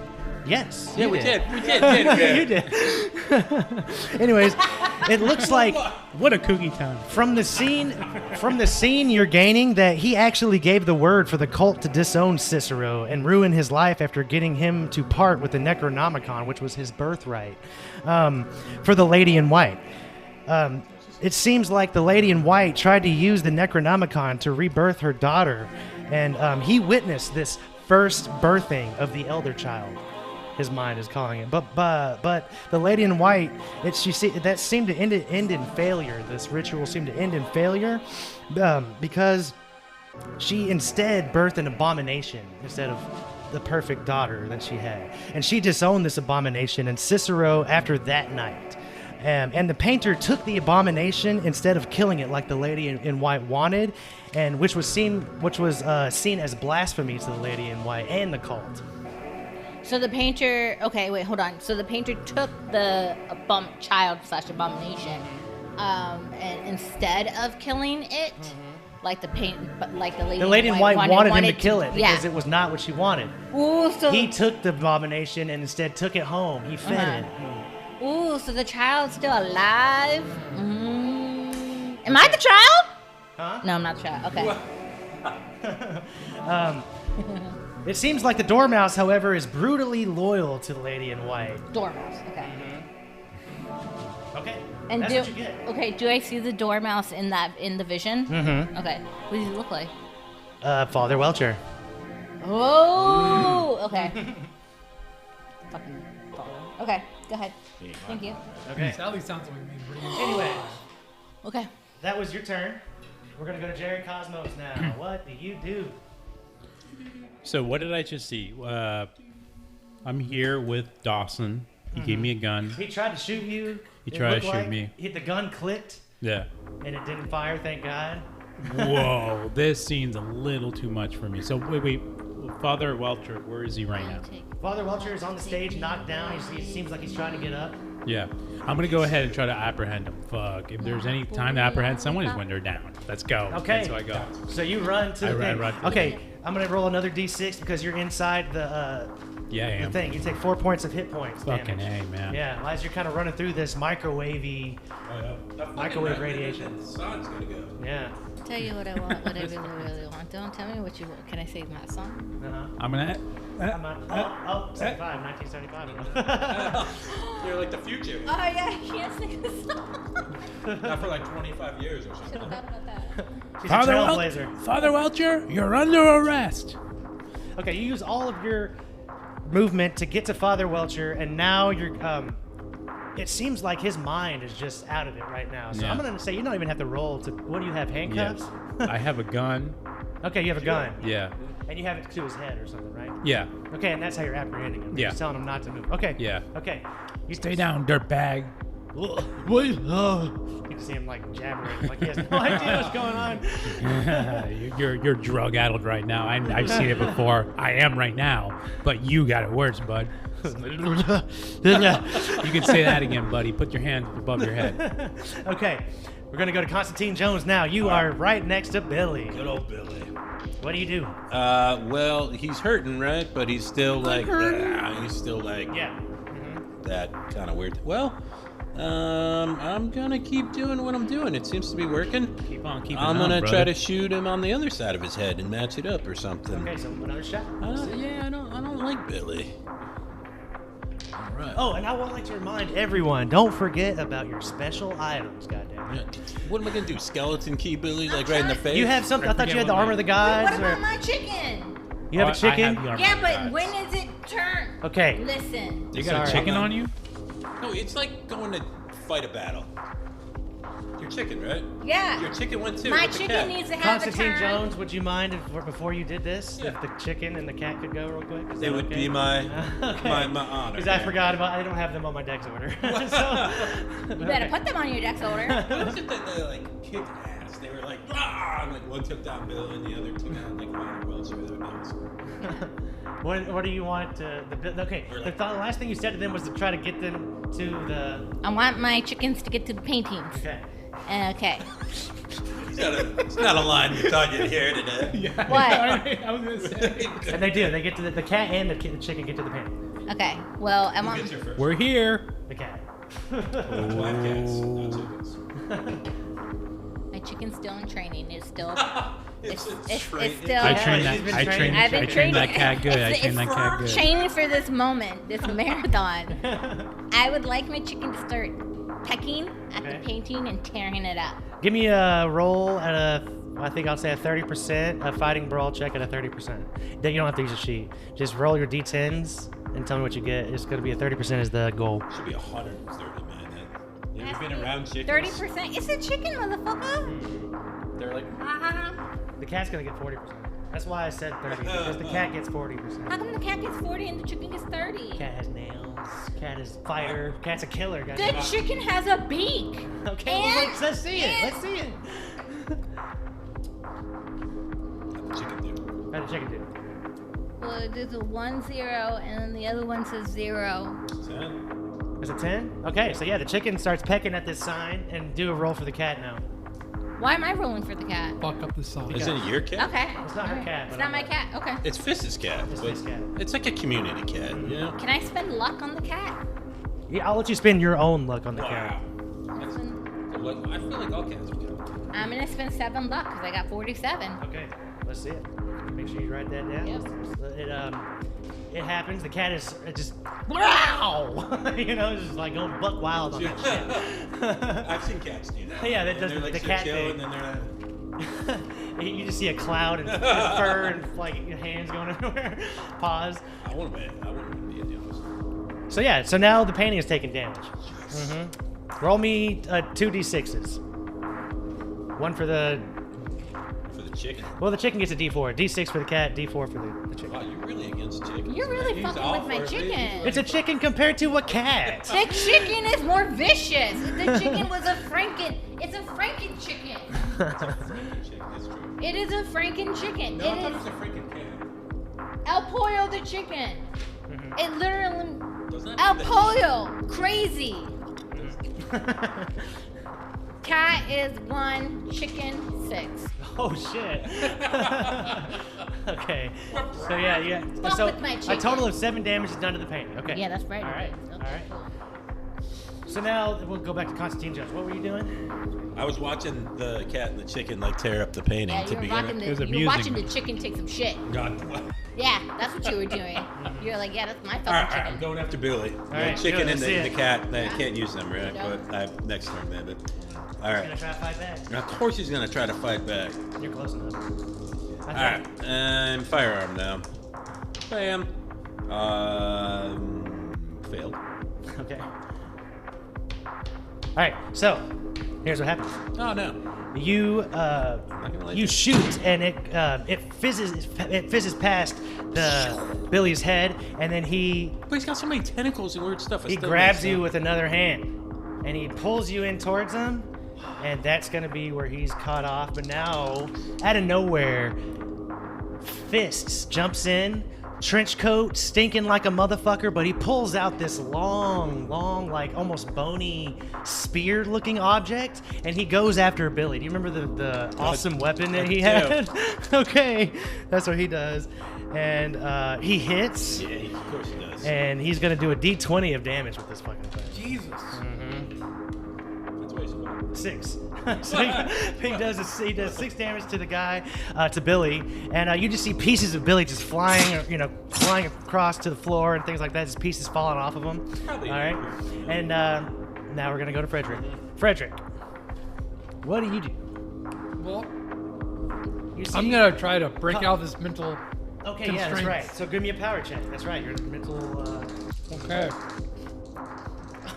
Speaker 1: Yes.
Speaker 4: Yeah,
Speaker 1: you
Speaker 4: we
Speaker 1: did.
Speaker 4: did.
Speaker 1: You did. Anyways, it looks like
Speaker 2: What a kooky town.
Speaker 1: from the scene you're gaining that he actually gave the word for the cult to disown Cicero and ruin his life after getting him to part with the Necronomicon, which was his birthright, for the Lady in White. It seems like the Lady in White tried to use the Necronomicon to rebirth her daughter, and he witnessed this first birthing of the elder child. His mind is calling it, but the Lady in White, that seemed to end in failure. This ritual seemed to end in failure, because she instead birthed an abomination instead of the perfect daughter that she had, and she disowned this abomination. And Cicero, after that night, and the painter took the abomination instead of killing it like the Lady in White wanted, and which was seen as blasphemy to the Lady in White and the cult.
Speaker 3: So the painter, okay, wait, hold on. So the painter took the child/abomination, and instead of killing it, like the Lady
Speaker 1: in White wanted him to kill it
Speaker 3: yeah.
Speaker 1: because it was not what she wanted.
Speaker 3: Ooh, so
Speaker 1: He took the abomination and instead took it home. He fed it.
Speaker 3: Ooh, so the child's still alive? Mm. Am I the child?
Speaker 1: Huh?
Speaker 3: No, I'm not the child. Okay.
Speaker 1: It seems like the dormouse, however, is brutally loyal to the Lady in White.
Speaker 3: Dormouse. Okay.
Speaker 1: Okay.
Speaker 3: And
Speaker 1: That's what you get.
Speaker 3: Okay, do I see the dormouse in the vision?
Speaker 1: Mm-hmm.
Speaker 3: Okay. What does he look like?
Speaker 1: Father Welcher.
Speaker 3: Oh, okay. Fucking father. Okay, go ahead. Thank you.
Speaker 1: Okay.
Speaker 5: Sally sounds like me.
Speaker 1: Anyway,
Speaker 3: Okay.
Speaker 1: that was your turn. We're gonna go to Jerry Cosmos now. What do you do?
Speaker 2: So what did I just see? I'm here with Dawson. He gave me a gun.
Speaker 1: He tried to shoot you.
Speaker 2: He
Speaker 1: It
Speaker 2: tried to
Speaker 1: looked
Speaker 2: shoot
Speaker 1: like
Speaker 2: me.
Speaker 1: The gun clicked
Speaker 2: Yeah.
Speaker 1: and it didn't fire. Thank God.
Speaker 2: Whoa, this scene's a little too much for me. So wait. Father Welcher, where is he right now?
Speaker 1: Father Welcher is on the stage, knocked down. He seems like he's trying to get up.
Speaker 2: Yeah. I'm gonna go ahead and try to apprehend him. Fuck. If there's any time to apprehend someone is when they're down. Let's go.
Speaker 1: Okay.
Speaker 2: That's how I go.
Speaker 1: So you run to the thing.
Speaker 2: run to the
Speaker 1: Okay, I'm gonna roll another d6 because you're inside the
Speaker 2: Yeah, I am.
Speaker 1: thing. You take 4 points of hit points.
Speaker 2: Fucking
Speaker 1: damage.
Speaker 2: A, man.
Speaker 1: Yeah, as you're kind of running through this microwavy. Microwave radiation.
Speaker 4: The sun's gonna go.
Speaker 1: Yeah.
Speaker 3: Tell you what I want, what I really want. Don't tell me what you want. Can I sing that song?
Speaker 1: Uh-huh.
Speaker 2: I'm gonna.
Speaker 1: I'm on, 1975.
Speaker 4: You're like the future.
Speaker 3: Oh yeah, he can't sing a song.
Speaker 4: Not for like 25 years or something.
Speaker 3: Should have thought about that.
Speaker 1: She's a trailblazer.
Speaker 2: Father Welcher, you're under arrest.
Speaker 1: Okay, you use all of your movement to get to Father Welcher, and now you're. It seems like his mind is just out of it right now. So
Speaker 2: Yeah.
Speaker 1: I'm gonna say you don't even have to roll to. What do you have? Handcuffs?
Speaker 2: I have a gun.
Speaker 1: Okay, you have a gun.
Speaker 2: Yeah.
Speaker 1: And you have it to his head or something, right?
Speaker 2: Yeah.
Speaker 1: Okay, and that's how you're apprehending him. You're
Speaker 2: Yeah.
Speaker 1: just telling him not to move. Okay.
Speaker 2: Yeah.
Speaker 1: Okay. You
Speaker 2: Stay down, dirtbag.
Speaker 1: You can see him like jabbering, like he has no idea what's going on.
Speaker 2: You're drug addled right now. I've seen it before. I am right now, but you got it worse, bud. You can say that again, buddy. Put your hand above your head.
Speaker 1: Okay, we're gonna go to Constantine Jones now. You are right next to Billy.
Speaker 4: Good old Billy.
Speaker 1: What do you do?
Speaker 4: Well, he's hurting, right? But he's still like, he's still like
Speaker 1: Yeah.
Speaker 4: that kind of weird. Well, I'm gonna keep doing what I'm doing. It seems to be working.
Speaker 2: Keep on keeping
Speaker 4: I'm
Speaker 2: on,
Speaker 4: gonna try
Speaker 2: brother.
Speaker 4: to shoot him on the other side of his head and match it up or something.
Speaker 1: Okay, so another shot.
Speaker 4: Yeah, I don't like Billy. All right.
Speaker 1: Oh, and I would like to remind everyone: don't forget about your special items. Goddamn.
Speaker 4: Yeah, what am I gonna do? Skeleton key Billy, like right in the face?
Speaker 1: You have something. I thought you had the
Speaker 2: what
Speaker 1: armor of the gods.
Speaker 3: What about
Speaker 1: or-
Speaker 3: my chicken?
Speaker 1: You have
Speaker 2: Oh,
Speaker 1: a chicken.
Speaker 2: I have the armor
Speaker 3: Yeah,
Speaker 2: of
Speaker 3: but
Speaker 2: gods.
Speaker 3: when is it turn?
Speaker 1: Okay.
Speaker 3: Listen.
Speaker 2: You got a
Speaker 1: Sorry.
Speaker 2: chicken on you?
Speaker 4: No, it's like going to fight a battle. Your chicken, right?
Speaker 3: Yeah.
Speaker 4: Your chicken went too.
Speaker 3: My
Speaker 4: with the
Speaker 3: chicken
Speaker 4: cat.
Speaker 3: needs to have
Speaker 1: Constantine
Speaker 3: a turn.
Speaker 1: Jones, would you mind if before you did this,
Speaker 4: Yeah.
Speaker 1: if the chicken and the cat could go real quick? Is
Speaker 4: They
Speaker 1: that
Speaker 4: would
Speaker 1: okay?
Speaker 4: be my
Speaker 1: Okay.
Speaker 4: my honor.
Speaker 1: Because I
Speaker 4: man.
Speaker 1: forgot about. I don't have them on my dex order. So,
Speaker 3: You better put them on your dex order.
Speaker 4: What was it that they like kicked ass? They were like, ah! And like one took down Bill and the other took down like Father Welcher. That was
Speaker 1: What do you want to? The last thing you said to them was to try to get them to the.
Speaker 3: I want my chickens to get to the paintings.
Speaker 1: Okay.
Speaker 3: Okay.
Speaker 4: It's not a line you thought you'd hear today.
Speaker 3: What?
Speaker 2: I was gonna say.
Speaker 1: And they do. They get to the cat and the chicken get to the painting.
Speaker 3: Okay. Well, I want.
Speaker 2: We're here.
Speaker 1: The cat.
Speaker 4: Black cats, not chickens.
Speaker 3: My chicken's still in training. It's still. It's still.
Speaker 2: I trained that.
Speaker 1: been
Speaker 2: I
Speaker 1: training.
Speaker 3: I've been
Speaker 2: I trained that
Speaker 3: training.
Speaker 2: cat good. I
Speaker 3: It's
Speaker 2: trained that cat good.
Speaker 3: training for this moment, this marathon. I would like my chicken to start pecking at the
Speaker 1: Okay.
Speaker 3: painting and tearing it up.
Speaker 1: Give me a roll at I think I'll say a 30%, a fighting brawl check at a 30%. Then you don't have to use a sheet. Just roll your d10s and tell me what you get. It's going to be a 30% is the goal.
Speaker 4: Should be 130, man. You ever been around chickens?
Speaker 3: 30%. It's a chicken, motherfucker.
Speaker 4: They're like,
Speaker 1: The cat's going to get 40%. That's why I said 30, because the cat gets 40%.
Speaker 3: How come the cat gets 40 and the chicken gets 30?
Speaker 1: Cat has nails. Cat is fire. Cat's a killer, guys.
Speaker 3: The chicken has a beak.
Speaker 1: Okay,
Speaker 3: And-
Speaker 1: well, let's see it. Let's see it.
Speaker 4: chicken do.
Speaker 1: How did the chicken do?
Speaker 3: Well, there's a 1 0, and then the other one says 0.
Speaker 4: 10.
Speaker 1: Is it 10? Okay, so yeah, the chicken starts pecking at this sign and do a roll for the cat now.
Speaker 3: Why am I rolling for the cat?
Speaker 5: Fuck up the sign.
Speaker 4: Is it your cat?
Speaker 3: Okay.
Speaker 1: It's not her
Speaker 3: Alright.
Speaker 1: cat,
Speaker 3: It's
Speaker 1: but
Speaker 3: not
Speaker 1: I'm
Speaker 3: my
Speaker 1: like-
Speaker 3: cat. Okay.
Speaker 4: It's Fist's cat.
Speaker 1: It's
Speaker 4: but
Speaker 1: Fist's cat.
Speaker 4: It's like a community cat, you know?
Speaker 3: Can I spend luck on the cat?
Speaker 1: Yeah, I'll let you spend your own luck on the cat.
Speaker 4: That's, what, I feel like all cats are cat.
Speaker 3: I'm gonna spend 7 luck because I got 47.
Speaker 1: Okay, let's see it. Make sure you write that down.
Speaker 3: Yep.
Speaker 1: It happens. The cat is just wow, just like going buck wild on that shit.
Speaker 4: I've seen cats do that.
Speaker 1: Yeah, that
Speaker 4: And
Speaker 1: does
Speaker 4: they're like
Speaker 1: the
Speaker 4: so
Speaker 1: cat
Speaker 4: chill,
Speaker 1: thing.
Speaker 4: and then they're like,
Speaker 1: You just see a cloud and fur and like your hands going everywhere. Pause.
Speaker 4: I want to be a dinosaur.
Speaker 1: So yeah, so now the painting is taking damage. Roll me 2d6s. One for the
Speaker 4: For the chicken.
Speaker 1: well, the chicken gets a d4. D6 for the cat. D4 for the chicken.
Speaker 4: Wow, you're really against chickens.
Speaker 3: You're really
Speaker 4: He's
Speaker 3: fucking
Speaker 4: all
Speaker 3: with my
Speaker 4: for it.
Speaker 3: chicken.
Speaker 1: It's a chicken compared to a cat.
Speaker 3: The chicken is more vicious. The chicken was a It's a Franken chicken.
Speaker 4: It's a freaking chicken, that's true.
Speaker 3: It is a Franken chicken.
Speaker 4: No, I
Speaker 3: It
Speaker 4: thought it
Speaker 3: is
Speaker 4: was a freaking cat.
Speaker 3: El Pollo the chicken. It literally
Speaker 4: Doesn't that
Speaker 3: El
Speaker 4: mean that-
Speaker 3: Pollo. Crazy. Cat is 1, chicken 6.
Speaker 1: Oh shit. Okay. So yeah.
Speaker 3: Fuck
Speaker 1: So
Speaker 3: with my
Speaker 1: a
Speaker 3: chicken.
Speaker 1: total of 7 damage is done to the painting. Okay.
Speaker 3: Yeah, that's right.
Speaker 1: All right.
Speaker 3: Okay,
Speaker 1: All right.
Speaker 3: cool.
Speaker 1: So now we'll go back to Constantine Jones. What were you doing?
Speaker 4: I was watching the cat and the chicken like tear up the painting
Speaker 3: Yeah,
Speaker 4: to
Speaker 3: you were,
Speaker 4: begin
Speaker 3: rocking
Speaker 4: with.
Speaker 2: It was
Speaker 3: you were
Speaker 2: amusing.
Speaker 3: watching the chicken take some shit.
Speaker 4: God.
Speaker 3: Yeah, that's what you were doing. You were like, yeah, that's my fucking
Speaker 4: All right,
Speaker 3: chicken.
Speaker 4: I'm going after Billy.
Speaker 1: right,
Speaker 4: the chicken
Speaker 1: good,
Speaker 4: and
Speaker 1: let's see
Speaker 4: the
Speaker 1: it.
Speaker 4: cat. I
Speaker 3: Yeah.
Speaker 4: can't use them, right?
Speaker 3: No.
Speaker 4: But I have next turn, man. But all
Speaker 1: Gonna
Speaker 4: right.
Speaker 1: try to fight back.
Speaker 4: Of course he's gonna try to fight back.
Speaker 1: You're close enough.
Speaker 4: All right, and firearm now. Bam. Failed.
Speaker 1: Okay. All right. So here's what happens.
Speaker 4: Oh no.
Speaker 1: You
Speaker 4: gonna let
Speaker 1: you
Speaker 4: you-
Speaker 1: shoot and it fizzes past the Billy's head, and then he
Speaker 4: But he's got so many tentacles and weird stuff. I
Speaker 1: he
Speaker 4: still
Speaker 1: grabs
Speaker 4: missed
Speaker 1: you
Speaker 4: him.
Speaker 1: with another hand, and he pulls you in towards him, and that's gonna be where he's caught off. But now, out of nowhere, Fists jumps in, trench coat, stinking like a motherfucker, but he pulls out this long, like almost bony spear-looking object, and he goes after Billy. Do you remember the awesome weapon that he
Speaker 4: I do.
Speaker 1: had? Okay, that's what he does, and he hits.
Speaker 4: Yeah, of course he does.
Speaker 1: And he's gonna do a d20 of damage with this fucking thing.
Speaker 5: Jesus.
Speaker 4: That's why he's fine.
Speaker 1: 6. So he does 6 damage to the guy, to Billy, and you just see pieces of Billy just flying, flying across to the floor and things like that. Just pieces falling off of him.
Speaker 4: Probably
Speaker 1: All right, and now we're gonna go to Frederick. Frederick, what do you do?
Speaker 5: Well,
Speaker 1: You see,
Speaker 5: I'm gonna try to break out this mental.
Speaker 1: Okay, yeah, that's right.
Speaker 5: constraints.
Speaker 1: So give me a power check. That's right. Your mental.
Speaker 5: Okay.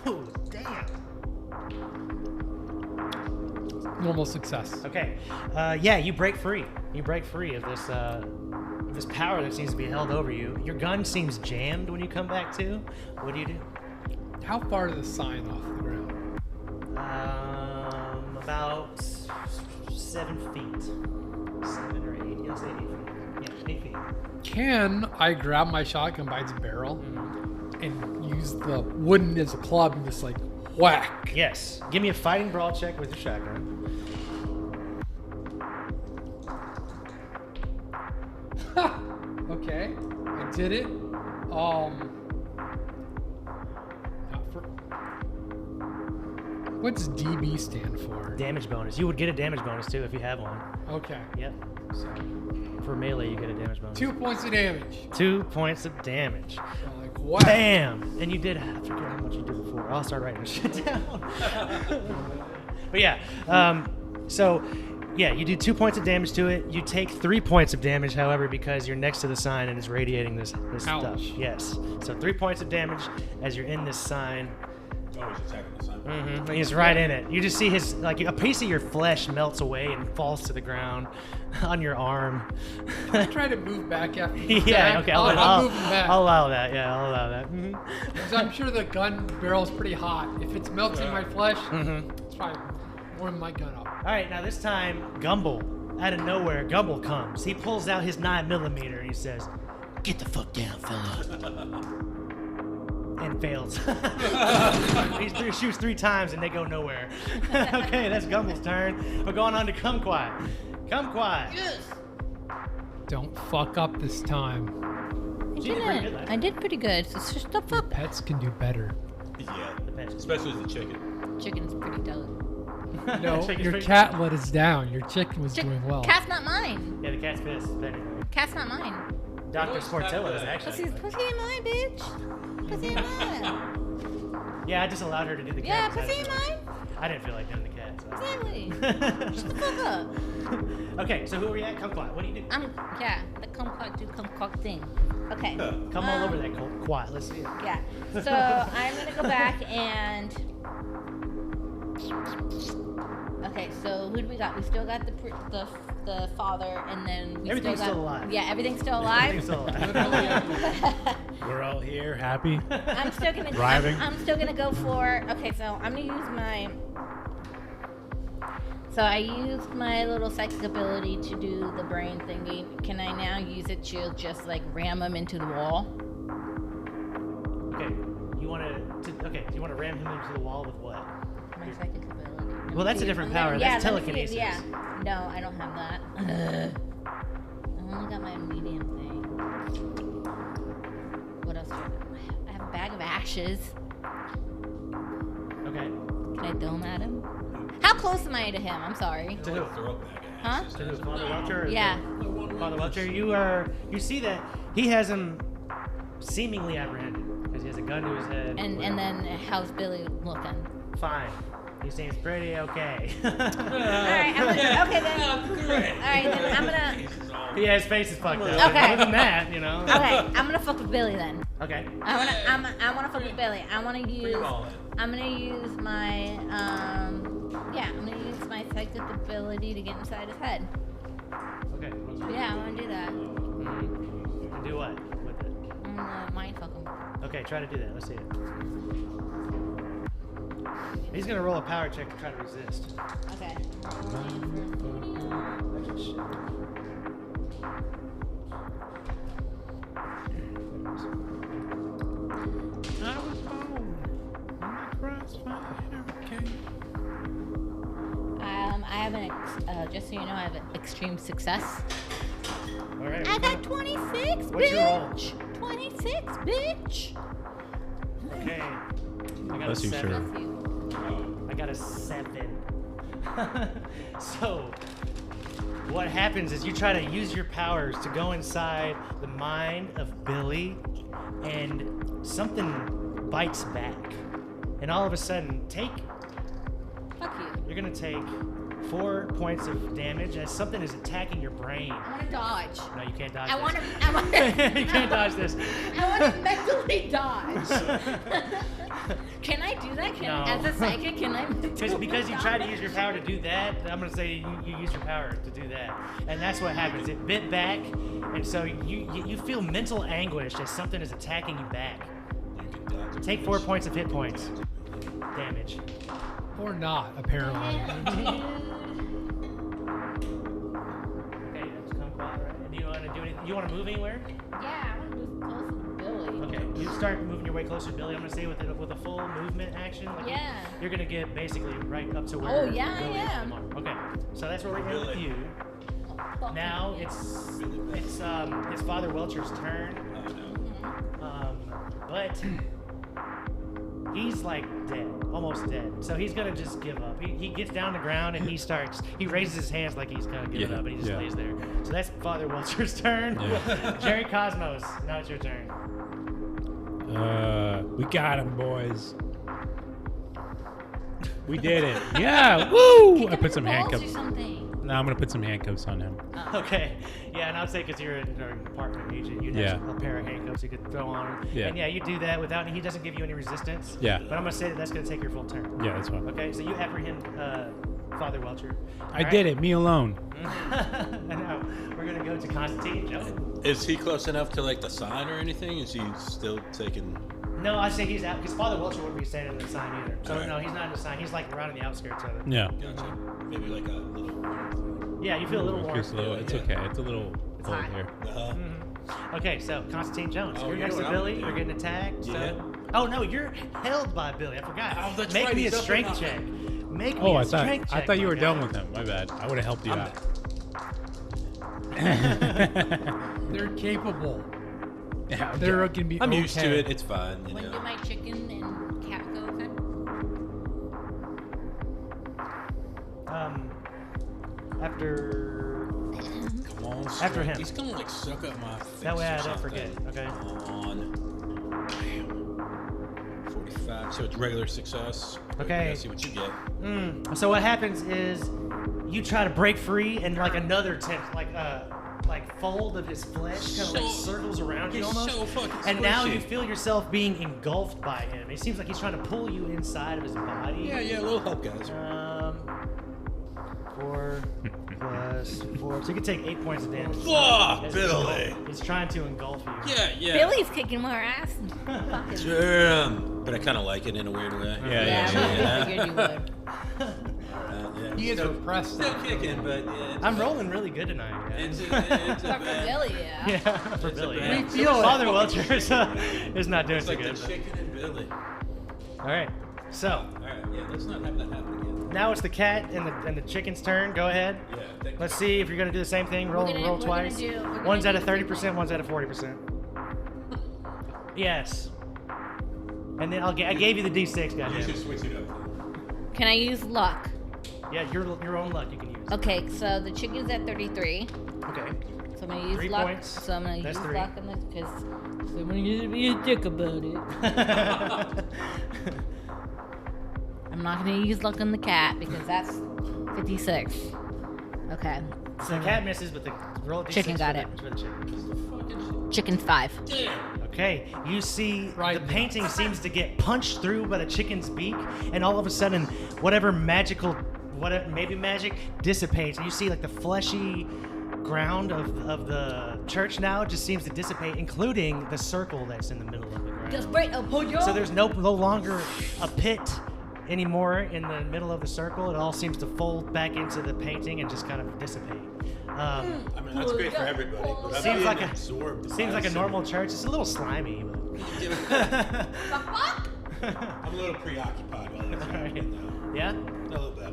Speaker 1: Oh, damn.
Speaker 5: Normal success.
Speaker 1: Okay. Yeah, you break free. You break free of this this power that seems to be held over you. Your gun seems jammed when you come back to. What do you do?
Speaker 5: How far is the sign off the ground?
Speaker 1: About 7 feet. 7 or 8. Let's say 8 feet. Yeah, 8 feet.
Speaker 5: Can I grab my shotgun by its barrel and use the wooden as a club and just like whack?
Speaker 1: Yes. Give me a fighting brawl check with your shotgun.
Speaker 5: Okay, I did it. What's DB stand for?
Speaker 1: Damage bonus. You would get a damage bonus too if you have one.
Speaker 5: Okay.
Speaker 1: Yep.
Speaker 5: So
Speaker 1: For melee, you get a damage bonus.
Speaker 5: 2 points of damage.
Speaker 1: 2 points of damage.
Speaker 5: So like whack.
Speaker 1: Bam! And you did, I forget how much you did before. I'll start writing this shit down. But yeah, you do 2 points of damage to it. You take 3 points of damage, however, because you're next to the sign and it's radiating this stuff.
Speaker 5: Ouch.
Speaker 1: Yes. So 3 points of damage as you're in this sign.
Speaker 4: Always attacking the sun.
Speaker 1: And he's right in it. You just see his, like, a piece of your flesh melts away and falls to the ground on your arm.
Speaker 5: I try to move back after.
Speaker 1: Yeah, okay.
Speaker 5: I'll move him back.
Speaker 1: I'll allow that. Yeah, I'll allow that.
Speaker 5: Because I'm sure the gun barrel's pretty hot. If it's melting my flesh, it's probably warm my gun up.
Speaker 1: All right, now this time, Gumble, out of nowhere, Gumble comes. He pulls out his 9mm and he says, "Get the fuck down, fella." And fails. He shoots 3 times and they go nowhere. Okay, that's Gumble's turn. We're going on to Cumquat. Cumquat.
Speaker 3: Yes.
Speaker 5: Don't fuck up this time.
Speaker 3: I did pretty good. So just the fuck.
Speaker 5: Pets can do better.
Speaker 4: Yeah,
Speaker 1: The pets.
Speaker 4: especially the chicken.
Speaker 3: Chicken's pretty delicate.
Speaker 5: No,
Speaker 1: Chicken's
Speaker 5: your
Speaker 1: pretty-
Speaker 5: cat let us down. Your chicken was doing well.
Speaker 3: Cat's not mine.
Speaker 1: Yeah, the cat's pissed. Anyway.
Speaker 3: Cat's not mine.
Speaker 1: Dr. Sportella is actually.
Speaker 3: Pussy in mine, bitch. Pussy in mine.
Speaker 1: Yeah, I just allowed her to do the
Speaker 3: Yeah,
Speaker 1: cat. 'cause
Speaker 3: pussy in mine.
Speaker 1: I didn't feel like doing the cat. So.
Speaker 3: Exactly. Shut the fuck up.
Speaker 1: Okay, so who are we at? Cumquat. What do you do?
Speaker 3: The Cumquat do Cumquat thing. Okay.
Speaker 1: Come all over that Cumquat. Let's see it.
Speaker 3: Yeah. So I'm gonna go back and. Okay, so who do we got? We still got the father, and then we
Speaker 1: Everything's
Speaker 3: still got.
Speaker 1: still alive.
Speaker 3: Yeah, everything's still alive.
Speaker 1: Everything's still alive.
Speaker 2: We're all here, happy.
Speaker 3: I'm still gonna.
Speaker 2: Thriving.
Speaker 3: I'm still gonna go for. Okay, so I'm gonna use my. So I used my little psychic ability to do the brain thingy. Can I now use it to just like ram him into the wall?
Speaker 1: Okay, you want to ram him into the wall with what?
Speaker 3: My psychic ability.
Speaker 1: Well, that's a different power.
Speaker 3: Yeah,
Speaker 1: That's
Speaker 3: let me see it,
Speaker 1: telekinesis.
Speaker 3: Yeah. No, I don't have that. I only got my medium thing. What else do I have? I have a bag of ashes.
Speaker 1: Okay.
Speaker 3: Can I dome at him? How close am I to him? I'm sorry.
Speaker 1: To who?
Speaker 3: Huh?
Speaker 1: To who? Father Welcher? or
Speaker 3: Yeah.
Speaker 1: Father Welcher, you see that he has him seemingly apprehended because he has a gun to his head.
Speaker 3: And then how's Billy looking?
Speaker 1: Fine. He seems pretty okay.
Speaker 3: All right. Okay then. All right then. I'm gonna.
Speaker 1: Yeah, his face is fucked up.
Speaker 3: Okay.
Speaker 1: Other than that, you know.
Speaker 3: Okay. I'm gonna fuck with Billy then.
Speaker 1: Okay.
Speaker 3: I wanna fuck with Billy. I'm gonna use my I'm gonna use my psychic ability to get inside his head.
Speaker 1: Okay.
Speaker 3: Yeah, I wanna do that.
Speaker 1: And do what with it?
Speaker 3: I'm gonna mind fuck him.
Speaker 1: Okay, try to do that. Let's see it. He's gonna roll a power check to try to resist.
Speaker 3: Okay.
Speaker 2: I was born in the crossfire hurricane.
Speaker 3: I have just so you know, I have an extreme success.
Speaker 1: All right.
Speaker 3: I got 26,
Speaker 1: What's your roll?
Speaker 3: bitch. 26, bitch.
Speaker 1: Okay. I got a
Speaker 2: Bless you,
Speaker 1: 7.
Speaker 2: sir.
Speaker 3: Bless you.
Speaker 1: I got a 7. So, what happens is you try to use your powers to go inside the mind of Billy, and something bites back. And all of a sudden,
Speaker 3: Fuck you.
Speaker 1: you're gonna take 4 points of damage as something is attacking your brain.
Speaker 3: I wanna dodge.
Speaker 1: No, you can't dodge
Speaker 3: I
Speaker 1: this.
Speaker 3: wanna
Speaker 1: You can't dodge this.
Speaker 3: I want to mentally dodge. Can I do that?
Speaker 1: No.
Speaker 3: As a psychic, can I mentally
Speaker 1: Because you
Speaker 3: dodge?
Speaker 1: try to use your power to do that, I'm gonna say you use your power to do that, and that's what happens. It bit back, and so you feel mental anguish as something is attacking you back. Take 4 points of hit points damage.
Speaker 5: Or not, apparently.
Speaker 1: You want to move anywhere?
Speaker 3: Yeah, I want to move closer to Billy.
Speaker 1: Okay. You start moving your way closer to Billy. I'm gonna say with a full movement action. Like
Speaker 3: Yeah.
Speaker 1: You're gonna get basically right up to where.
Speaker 3: Oh, yeah,
Speaker 1: Billy
Speaker 3: I
Speaker 1: is on
Speaker 3: am.
Speaker 1: the mark. Okay. So that's where we're in with you. Now it's his Father Welcher's turn. But he's like dead, almost dead. So he's gonna just give up. He gets down to the ground and he raises his hands like he's gonna give it up, and he just lays there. So that's Father Welcher's turn. Jerry Cosmos, now it's your turn.
Speaker 2: We got him, boys. We did it. Yeah, woo! I put some handcuffs.
Speaker 3: Or something.
Speaker 2: Now I'm gonna put some handcuffs on him.
Speaker 1: Okay. Yeah, and I'll say because you're an apartment agent, you'd have a pair of handcuffs you could throw on him.
Speaker 2: Yeah.
Speaker 1: And you do that without, he doesn't give you any resistance.
Speaker 2: Yeah.
Speaker 1: But I'm gonna say that's gonna take your full turn.
Speaker 2: Yeah, that's fine.
Speaker 1: Okay, so you apprehend Father Welcher.
Speaker 2: I did it. Me alone.
Speaker 1: And now we're gonna go to Constantine. Joe?
Speaker 4: Is he close enough to like the sign or anything? Is he still taking?
Speaker 1: No, I say he's out because Father Welcher wouldn't be standing in the sign either. So no, he's not in the sign. He's like right on the outskirts of it.
Speaker 2: Yeah.
Speaker 4: Gotcha. Maybe like a little.
Speaker 1: Yeah, you feel a little warm.
Speaker 2: It's okay. It's a little cold
Speaker 3: hot.
Speaker 2: here.
Speaker 1: Okay, so make
Speaker 4: Oh,
Speaker 1: you're
Speaker 4: you
Speaker 1: next
Speaker 4: know
Speaker 1: to
Speaker 4: what
Speaker 1: Billy.
Speaker 4: I'm
Speaker 1: You're getting attacked.
Speaker 4: Yeah.
Speaker 1: So. Oh no, you're held by Billy. I forgot.
Speaker 4: Oh, that's
Speaker 1: Make
Speaker 4: right,
Speaker 1: me a
Speaker 4: he's up
Speaker 1: strength
Speaker 4: and
Speaker 1: check. Make me
Speaker 2: Oh,
Speaker 1: a
Speaker 2: I
Speaker 1: strength check.
Speaker 2: thought you
Speaker 1: my
Speaker 2: were
Speaker 1: guy.
Speaker 2: done with him. My bad. I would have helped you out.
Speaker 5: They're capable.
Speaker 2: Yeah, okay.
Speaker 5: They're gonna be.
Speaker 4: I'm
Speaker 5: okay.
Speaker 4: used to it. It's fine. You
Speaker 3: When
Speaker 4: know.
Speaker 3: do my chicken and cat go then?
Speaker 1: After
Speaker 4: Come on,
Speaker 1: After him.
Speaker 4: He's gonna like suck up my face.
Speaker 1: that way I
Speaker 4: or
Speaker 1: don't
Speaker 4: something.
Speaker 1: forget. Okay.
Speaker 4: Come on. Damn. 45. So it's regular success.
Speaker 1: Okay.
Speaker 4: Let's see what you get.
Speaker 1: So what happens is you try to break free and like another fold of his flesh kind of like circles around you
Speaker 4: he's
Speaker 1: almost.
Speaker 4: so fucking
Speaker 1: And now
Speaker 4: squishy.
Speaker 1: you feel yourself being engulfed by him. It seems like he's trying to pull you inside of his body.
Speaker 4: Yeah, a little help, guys.
Speaker 1: 4 plus 4. So you can take 8 points of damage.
Speaker 4: Fuck,
Speaker 1: As
Speaker 4: Billy.
Speaker 1: He's trying to engulf you.
Speaker 4: Yeah.
Speaker 3: Billy's kicking more ass. Fucking.
Speaker 4: Damn. But I kind of like it in a weird way.
Speaker 3: I figured you would.
Speaker 4: Yeah.
Speaker 5: He is
Speaker 4: Still-
Speaker 5: repressed.
Speaker 4: Still kicking, but yeah. it's
Speaker 1: I'm
Speaker 4: a-
Speaker 1: rolling really good tonight, guys.
Speaker 4: It's
Speaker 3: But for
Speaker 4: bad.
Speaker 3: Billy, yeah.
Speaker 1: Yeah, for
Speaker 4: It's a
Speaker 1: Billy.
Speaker 4: bad-
Speaker 1: Yeah.
Speaker 5: We feel it.
Speaker 1: Father Welcher is not doing
Speaker 4: It's
Speaker 1: so
Speaker 4: like the
Speaker 1: good. but-
Speaker 4: chicken and Billy.
Speaker 1: All right. So
Speaker 4: All right, yeah. Let's not have that happen again.
Speaker 1: now it's the cat and the chicken's turn. Go ahead.
Speaker 4: Yeah.
Speaker 1: Let's see if you're gonna do the same thing. Roll
Speaker 3: We're gonna
Speaker 1: twice.
Speaker 3: do-
Speaker 1: One's
Speaker 3: we're
Speaker 1: at a
Speaker 3: gonna do
Speaker 1: 30%. One's at a 40%. Yes. And then I gave you the D6,
Speaker 4: You
Speaker 1: goddamn.
Speaker 4: should switch it up.
Speaker 3: Can I use luck?
Speaker 1: Yeah, your own luck you can use.
Speaker 3: Okay, so the chicken's at 33.
Speaker 1: Okay.
Speaker 3: So I'm gonna use
Speaker 1: 3
Speaker 3: luck.
Speaker 1: points.
Speaker 3: So I'm gonna
Speaker 1: That's
Speaker 3: use
Speaker 1: 3.
Speaker 3: luck on this because someone's gonna be a dick about it. I'm not gonna use luck on the cat because that's 56. Okay.
Speaker 1: So the cat misses, but the roll D6
Speaker 3: Chicken got
Speaker 1: for
Speaker 3: it.
Speaker 1: the chicken.
Speaker 3: Chicken's 5.
Speaker 1: Okay, you see
Speaker 5: Right.
Speaker 1: the painting seems to get punched through by the chicken's beak, and all of a sudden, whatever maybe magic dissipates, and you see like the fleshy ground of the church now just seems to dissipate, including the circle that's in the middle of the ground.
Speaker 3: Just break a pollo.
Speaker 1: So there's no longer a pit anymore in the middle of the circle. It all seems to fold back into the painting and just kind of dissipate.
Speaker 4: I mean, that's great for everybody. But I'm
Speaker 1: Seems
Speaker 4: being
Speaker 1: like a-
Speaker 4: absorbed
Speaker 1: Seems
Speaker 4: by
Speaker 1: like a
Speaker 4: some-
Speaker 1: normal church. It's a little slimy. But...
Speaker 4: I'm a little preoccupied while it's happening,
Speaker 1: Yeah?
Speaker 4: though. A little bit.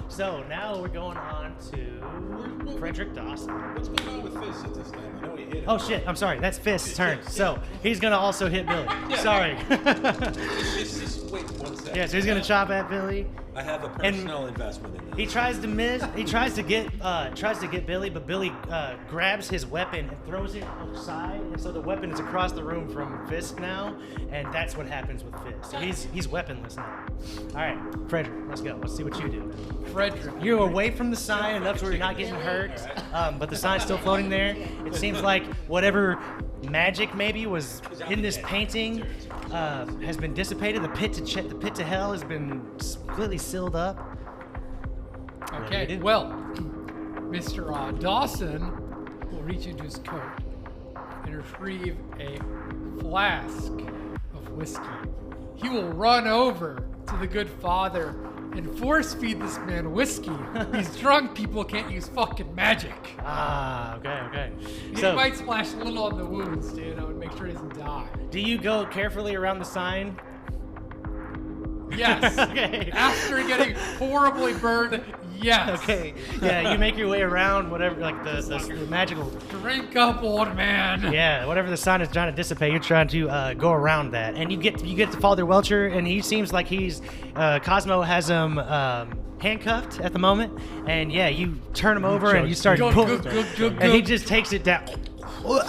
Speaker 1: So now we're going on to Frederick Dawson.
Speaker 4: What's going on with Fist at this time? I know he hit him.
Speaker 1: Oh shit, I'm sorry. That's Fist's turn. So he's gonna also hit Billy. Sorry.
Speaker 4: Wait 1 second.
Speaker 1: Yeah, so he's gonna chop at Billy.
Speaker 4: I have a personal investment in this.
Speaker 1: He tries to miss. He tries to get Billy, but Billy grabs his weapon and throws it aside, and so the weapon is across the room from Fist now, and that's what happens with Fist. So he's weaponless now. All right, Frederick, let's go. Let's see what you do.
Speaker 5: Frederick.
Speaker 1: You're away from the sign enough to where you're not getting hurt, but the sign's still floating there. It seems like whatever magic maybe was in this painting has been dissipated. The pit to hell has been completely sealed up. What do you
Speaker 5: Okay,
Speaker 1: do?
Speaker 5: well, Mr. Dawson will reach into his coat and retrieve a flask of whiskey. He will run over to the good father and force feed this man whiskey. These drunk people can't use fucking magic.
Speaker 1: Ah, okay.
Speaker 5: He
Speaker 1: So,
Speaker 5: might splash a little on the wounds, and make sure he doesn't die.
Speaker 1: do you go carefully around the sign?
Speaker 5: Yes.
Speaker 1: Okay.
Speaker 5: After getting horribly burned, yes.
Speaker 1: Okay. Yeah, you make your way around whatever, like the magical.
Speaker 5: Drink up, old man.
Speaker 1: Yeah, whatever the sign is trying to dissipate, you're trying to go around that, and you get to Father Welcher, and he seems like he's Cosmo has him handcuffed at the moment, and yeah, you turn him over and you start pulling, and he just takes it down.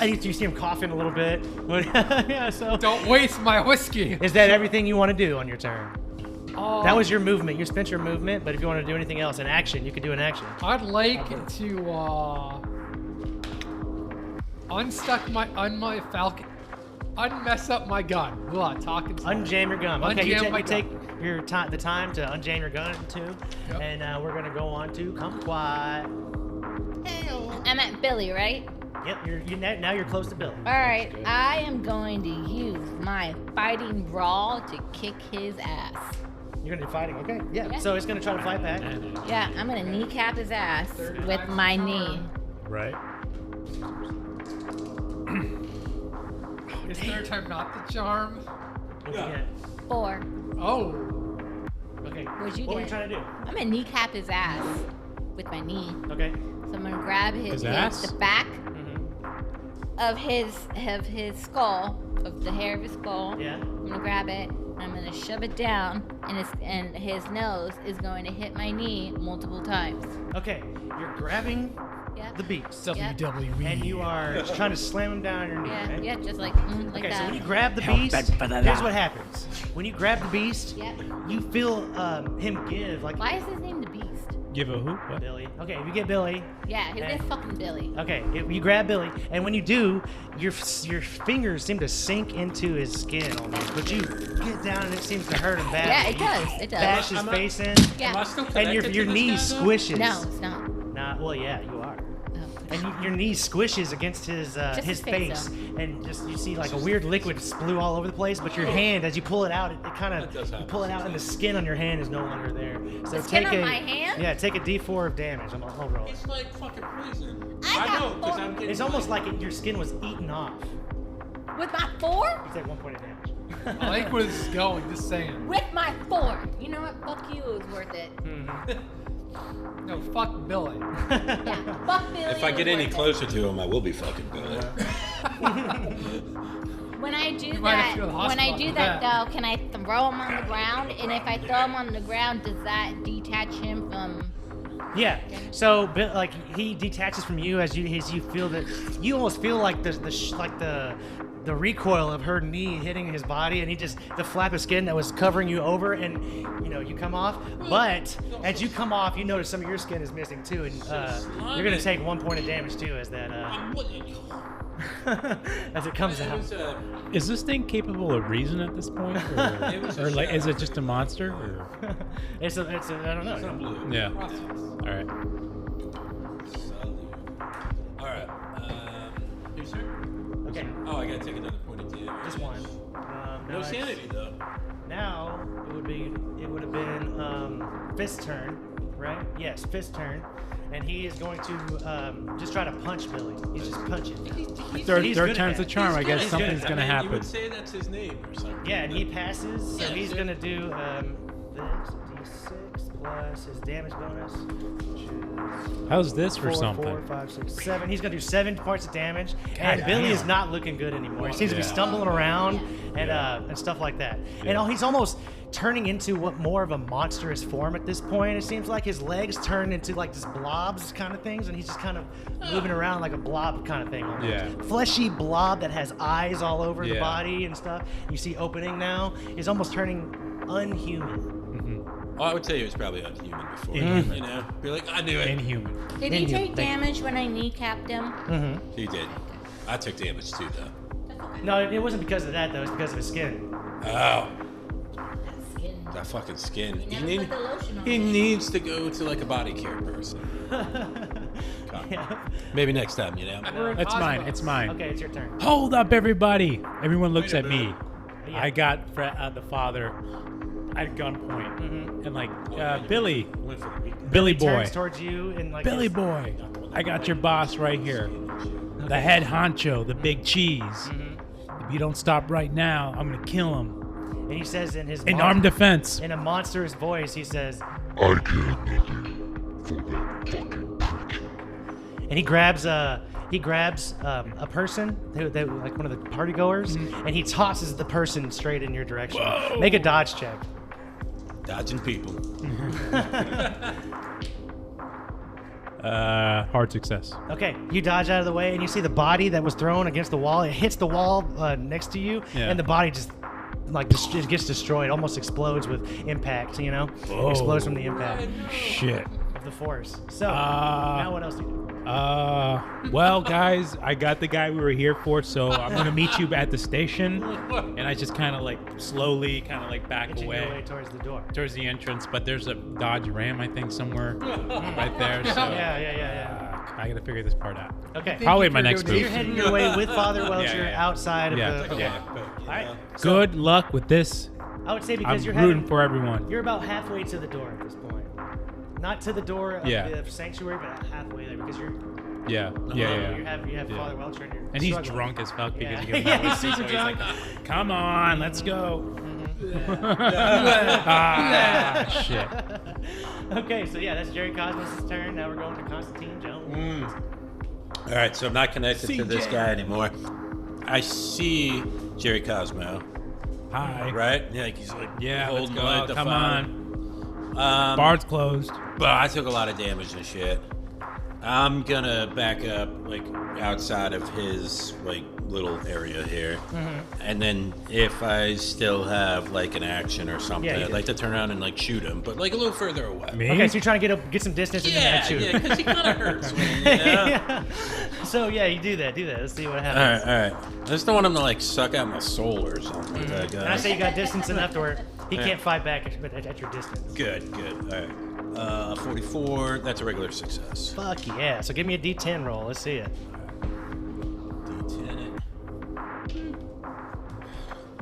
Speaker 1: You see him coughing a little bit. Yeah, so
Speaker 5: Don't waste my whiskey.
Speaker 1: is that everything you want to do on your turn? That was your movement. You spent your movement, but if you want to do anything else in action, you could do an action.
Speaker 5: I'd like to unmess up my gun. Talking.
Speaker 1: Unjam your gun. Okay,
Speaker 5: Unjam
Speaker 1: you
Speaker 5: my
Speaker 1: take
Speaker 5: gun.
Speaker 1: your time, the time to unjam your gun too,
Speaker 5: Yep.
Speaker 1: and we're gonna go on to Cumquat.
Speaker 3: I'm at Billy, right?
Speaker 1: Yep, now you're close to Bill.
Speaker 3: All right, I am going to use my fighting brawl to kick his ass.
Speaker 1: You're gonna do fighting, okay? Yeah.
Speaker 3: Yeah.
Speaker 1: So it's gonna try to fight back.
Speaker 3: Yeah, I'm gonna kneecap his ass with my knee.
Speaker 2: Right.
Speaker 5: Is third time not the charm?
Speaker 1: What'd you get?
Speaker 3: 4.
Speaker 5: Oh.
Speaker 1: Okay.
Speaker 3: What'd you
Speaker 1: what were you
Speaker 3: get?
Speaker 1: trying to do?
Speaker 3: I'm gonna kneecap his ass with my knee.
Speaker 1: Okay.
Speaker 3: So I'm gonna grab
Speaker 2: His ass?
Speaker 3: the back
Speaker 1: Mm-hmm.
Speaker 3: of his skull, of the hair of his skull.
Speaker 1: Yeah.
Speaker 3: I'm gonna grab it. And I'm gonna shove it down, and his nose is going to hit my knee multiple times.
Speaker 1: Okay. You're grabbing
Speaker 3: Yeah.
Speaker 1: the beast,
Speaker 5: WWE.
Speaker 1: and you are trying to slam him down on your knee.
Speaker 3: Yeah.
Speaker 1: Right?
Speaker 3: Yeah. Just like
Speaker 1: Okay,
Speaker 3: that.
Speaker 1: so when you grab the beast, here's what happens. When you grab the beast,
Speaker 3: Yeah.
Speaker 1: you feel him give like
Speaker 3: Why is his name the Beast?
Speaker 2: Give a who? What?
Speaker 1: Billy. Okay, if you get Billy,
Speaker 3: Yeah, his name's fucking Billy.
Speaker 1: okay, you grab Billy, and when you do, your fingers seem to sink into his skin almost, but you get down and it seems to hurt him badly.
Speaker 3: Yeah, it does. It does.
Speaker 1: Bash his
Speaker 4: Am I-
Speaker 1: face in,
Speaker 4: Am I
Speaker 3: Yeah.
Speaker 4: still
Speaker 1: and
Speaker 4: connected
Speaker 1: your
Speaker 4: to
Speaker 1: knee
Speaker 4: this guy, though?
Speaker 1: squishes.
Speaker 3: No, it's not.
Speaker 1: Nah, well, yeah, you are.
Speaker 3: Oh.
Speaker 1: And your knee squishes against his
Speaker 3: his face,
Speaker 1: and just you see like a weird liquid splue all over the place. But your hand, as you pull it out, it kind
Speaker 4: That does
Speaker 1: of you
Speaker 4: happen
Speaker 1: pull it out, and the skin on your hand is no longer there. So
Speaker 3: The skin
Speaker 1: take
Speaker 3: on
Speaker 1: a
Speaker 3: my hand?
Speaker 1: yeah, take a D4 of damage. I'll roll.
Speaker 4: It's like fucking poison.
Speaker 3: I got
Speaker 4: know, because
Speaker 3: four.
Speaker 4: I'm getting.
Speaker 1: It's almost like your skin was eaten off.
Speaker 3: With my 4?
Speaker 1: You take 1 point of damage.
Speaker 5: I like where this is going. Just saying.
Speaker 3: With my 4. You know what? Fuck you. It was worth it.
Speaker 5: No, fuck Billy.
Speaker 3: Yeah. Fuck Billy.
Speaker 4: If I
Speaker 3: it was
Speaker 4: get any
Speaker 3: worth it.
Speaker 4: closer to him, I will be fucking Billy.
Speaker 3: When I do
Speaker 5: You might have
Speaker 3: that,
Speaker 5: to go to the
Speaker 3: when I
Speaker 5: hospital
Speaker 3: do
Speaker 5: for
Speaker 3: that
Speaker 5: that.
Speaker 3: though, can I throw him on the ground? And if I throw him on the ground, does that detach him from?
Speaker 1: Yeah. So like he detaches from you as you feel that you almost feel like the recoil of her knee hitting his body, and the flap of skin that was covering you over, and you come off. But as you come off, you notice some of your skin is missing too, and you're gonna take 1 point of damage too as that as it comes
Speaker 4: It
Speaker 1: out.
Speaker 4: was,
Speaker 2: Is this thing capable of reason at this point,
Speaker 4: It was a
Speaker 2: or like, is
Speaker 4: shadow.
Speaker 2: it just a monster? Or?
Speaker 1: It's a I don't
Speaker 4: it's
Speaker 1: know.
Speaker 4: not blue.
Speaker 2: Yeah. All right.
Speaker 4: All right. Who's here?
Speaker 1: Okay,
Speaker 4: Oh, I gotta take another point of damage.
Speaker 1: just one.
Speaker 4: No sanity though.
Speaker 1: Now it would have been Fist's turn, right? Yes, Fist's turn, and he is going to just try to punch Billy. He's just punching.
Speaker 2: Third
Speaker 1: He's good at
Speaker 2: time's the
Speaker 1: that.
Speaker 2: charm. I guess
Speaker 1: He's good at
Speaker 2: something's
Speaker 1: that.
Speaker 2: gonna
Speaker 4: You
Speaker 2: happen.
Speaker 4: would say that's his name or something.
Speaker 1: Yeah, and he passes, so
Speaker 4: Yeah,
Speaker 1: he's
Speaker 4: so-
Speaker 1: gonna do this d6 plus his damage bonus. Which is
Speaker 2: How's this for
Speaker 1: 4,
Speaker 2: something?
Speaker 1: 4, 5, 6, 7. He's gonna do 7 points of damage, and
Speaker 2: God
Speaker 1: Billy
Speaker 2: damn.
Speaker 1: is not looking good anymore. He seems to be
Speaker 2: Yeah.
Speaker 1: stumbling around and stuff like that.
Speaker 2: Yeah.
Speaker 1: And he's almost turning into what more of a monstrous form at this point. It seems like his legs turn into like just blobs kind of things, and he's just kind of moving around like a blob kind of thing. Almost.
Speaker 2: Yeah.
Speaker 1: Fleshy blob that has eyes all over the
Speaker 2: Yeah.
Speaker 1: body and stuff. You see opening now. He's almost turning unhuman.
Speaker 4: Oh, I would say he was probably unhuman before.
Speaker 2: Inhuman.
Speaker 4: You know, be like, I knew it.
Speaker 2: Inhuman.
Speaker 3: Did he
Speaker 1: Inhuman.
Speaker 3: take damage when I kneecapped him?
Speaker 1: Mm-hmm.
Speaker 4: He did. I took damage too, though.
Speaker 1: No, it wasn't because of that though. It's because of his skin.
Speaker 4: Oh,
Speaker 3: Skin.
Speaker 4: that fucking skin.
Speaker 3: You never put the lotion on
Speaker 4: He
Speaker 3: it.
Speaker 4: needs to go to like a body care person. God.
Speaker 1: Yeah.
Speaker 4: Maybe next time, you know.
Speaker 5: We're in
Speaker 2: It's mine.
Speaker 5: Cosmos.
Speaker 2: It's mine.
Speaker 1: Okay, it's your turn.
Speaker 2: Hold up, everybody! Everyone looks
Speaker 4: Wait a
Speaker 2: at me.
Speaker 4: minute.
Speaker 1: Yeah.
Speaker 2: I got the father. at gunpoint,
Speaker 1: Mm-hmm.
Speaker 2: and like, Billy
Speaker 1: Billy
Speaker 2: boy,
Speaker 1: turns towards you and like
Speaker 2: Billy boy, I got your boss right here, the head honcho, the big cheese.
Speaker 1: Mm-hmm.
Speaker 2: If you don't stop right now, I'm gonna kill him.
Speaker 1: and he says in his
Speaker 2: In armed defense.
Speaker 1: in a monstrous voice, he says,
Speaker 6: I care nothing for that fucking prick.
Speaker 1: and he grabs a person who like one of the party goers, and he tosses the person straight in your direction.
Speaker 2: Whoa.
Speaker 1: Make a dodge check.
Speaker 4: Dodging people.
Speaker 2: Hard success.
Speaker 1: Okay, you dodge out of the way, and you see the body that was thrown against the wall. It hits the wall next to you,
Speaker 2: Yeah.
Speaker 1: and the body just like just gets destroyed. Almost explodes with impact. You know,
Speaker 2: Whoa.
Speaker 1: explodes from the impact
Speaker 2: Shit.
Speaker 1: of the force. So now what else do you do?
Speaker 2: Well, guys, I got the guy we were here for, so I'm gonna meet you at the station, and I just kind of like slowly, kind of like back
Speaker 1: Inching your way
Speaker 2: away
Speaker 1: towards the door.
Speaker 2: towards the entrance. But there's a Dodge Ram, I think, somewhere right there. So
Speaker 1: Yeah.
Speaker 2: I gotta figure this part out.
Speaker 1: Okay.
Speaker 2: Probably my
Speaker 5: for
Speaker 2: next
Speaker 1: So you're
Speaker 2: move.
Speaker 1: heading your way with Father Welcher
Speaker 2: yeah.
Speaker 1: outside of
Speaker 2: Yeah,
Speaker 1: the. Okay.
Speaker 2: yeah.
Speaker 1: All right.
Speaker 2: Good luck with this.
Speaker 1: I would say
Speaker 2: I'm
Speaker 1: because you're
Speaker 2: rooting
Speaker 1: heading,
Speaker 2: for everyone.
Speaker 1: you're about halfway to the door at this point. Not to the door of
Speaker 2: Yeah.
Speaker 1: the sanctuary, but halfway there because you're.
Speaker 2: Yeah.
Speaker 1: You
Speaker 2: Yeah.
Speaker 1: have
Speaker 2: Yeah.
Speaker 1: Father Welcher and you're.
Speaker 2: And he's
Speaker 1: struggling.
Speaker 2: drunk as fuck because
Speaker 1: Yeah.
Speaker 2: you give him
Speaker 1: Yeah,
Speaker 2: that
Speaker 1: he's
Speaker 2: whiskey,
Speaker 1: super
Speaker 2: so he's like,
Speaker 1: drunk.
Speaker 2: come on, let's go. Ah, shit.
Speaker 1: Okay, so yeah, that's Jerry Cosmos' turn. Now we're going to Constantine Jones.
Speaker 4: All right, so I'm not connected to this
Speaker 2: CJ.
Speaker 4: guy anymore. I see Jerry Cosmo,
Speaker 2: Hi.
Speaker 4: right? Yeah, like he's like
Speaker 2: Yeah, let's
Speaker 4: holding
Speaker 2: go.
Speaker 4: the light, the
Speaker 2: Come
Speaker 4: fire.
Speaker 2: on. Bar's closed.
Speaker 4: But I took a lot of damage and shit. I'm gonna back up like outside of his like little area here, and then if I still have like an action or something,
Speaker 1: Yeah, you
Speaker 4: I'd
Speaker 1: do.
Speaker 4: like to turn around and like shoot him, but like a little further away.
Speaker 2: Me?
Speaker 1: Okay, so you're trying to get some distance and then
Speaker 4: Yeah,
Speaker 1: shoot.
Speaker 4: yeah, because he kind of hurts me. You know?
Speaker 1: Yeah. So yeah, you do that. Let's see what
Speaker 4: All
Speaker 1: happens.
Speaker 4: right. I just don't want him to like suck out my soul or something like that,
Speaker 1: And I
Speaker 4: guys.
Speaker 1: say you got distance enough to where he
Speaker 4: Yeah.
Speaker 1: can't fight back at your distance.
Speaker 4: Good. All right. 44. That's a regular success.
Speaker 1: Fuck yeah. So give me a D10 roll. Let's see it.
Speaker 4: D10.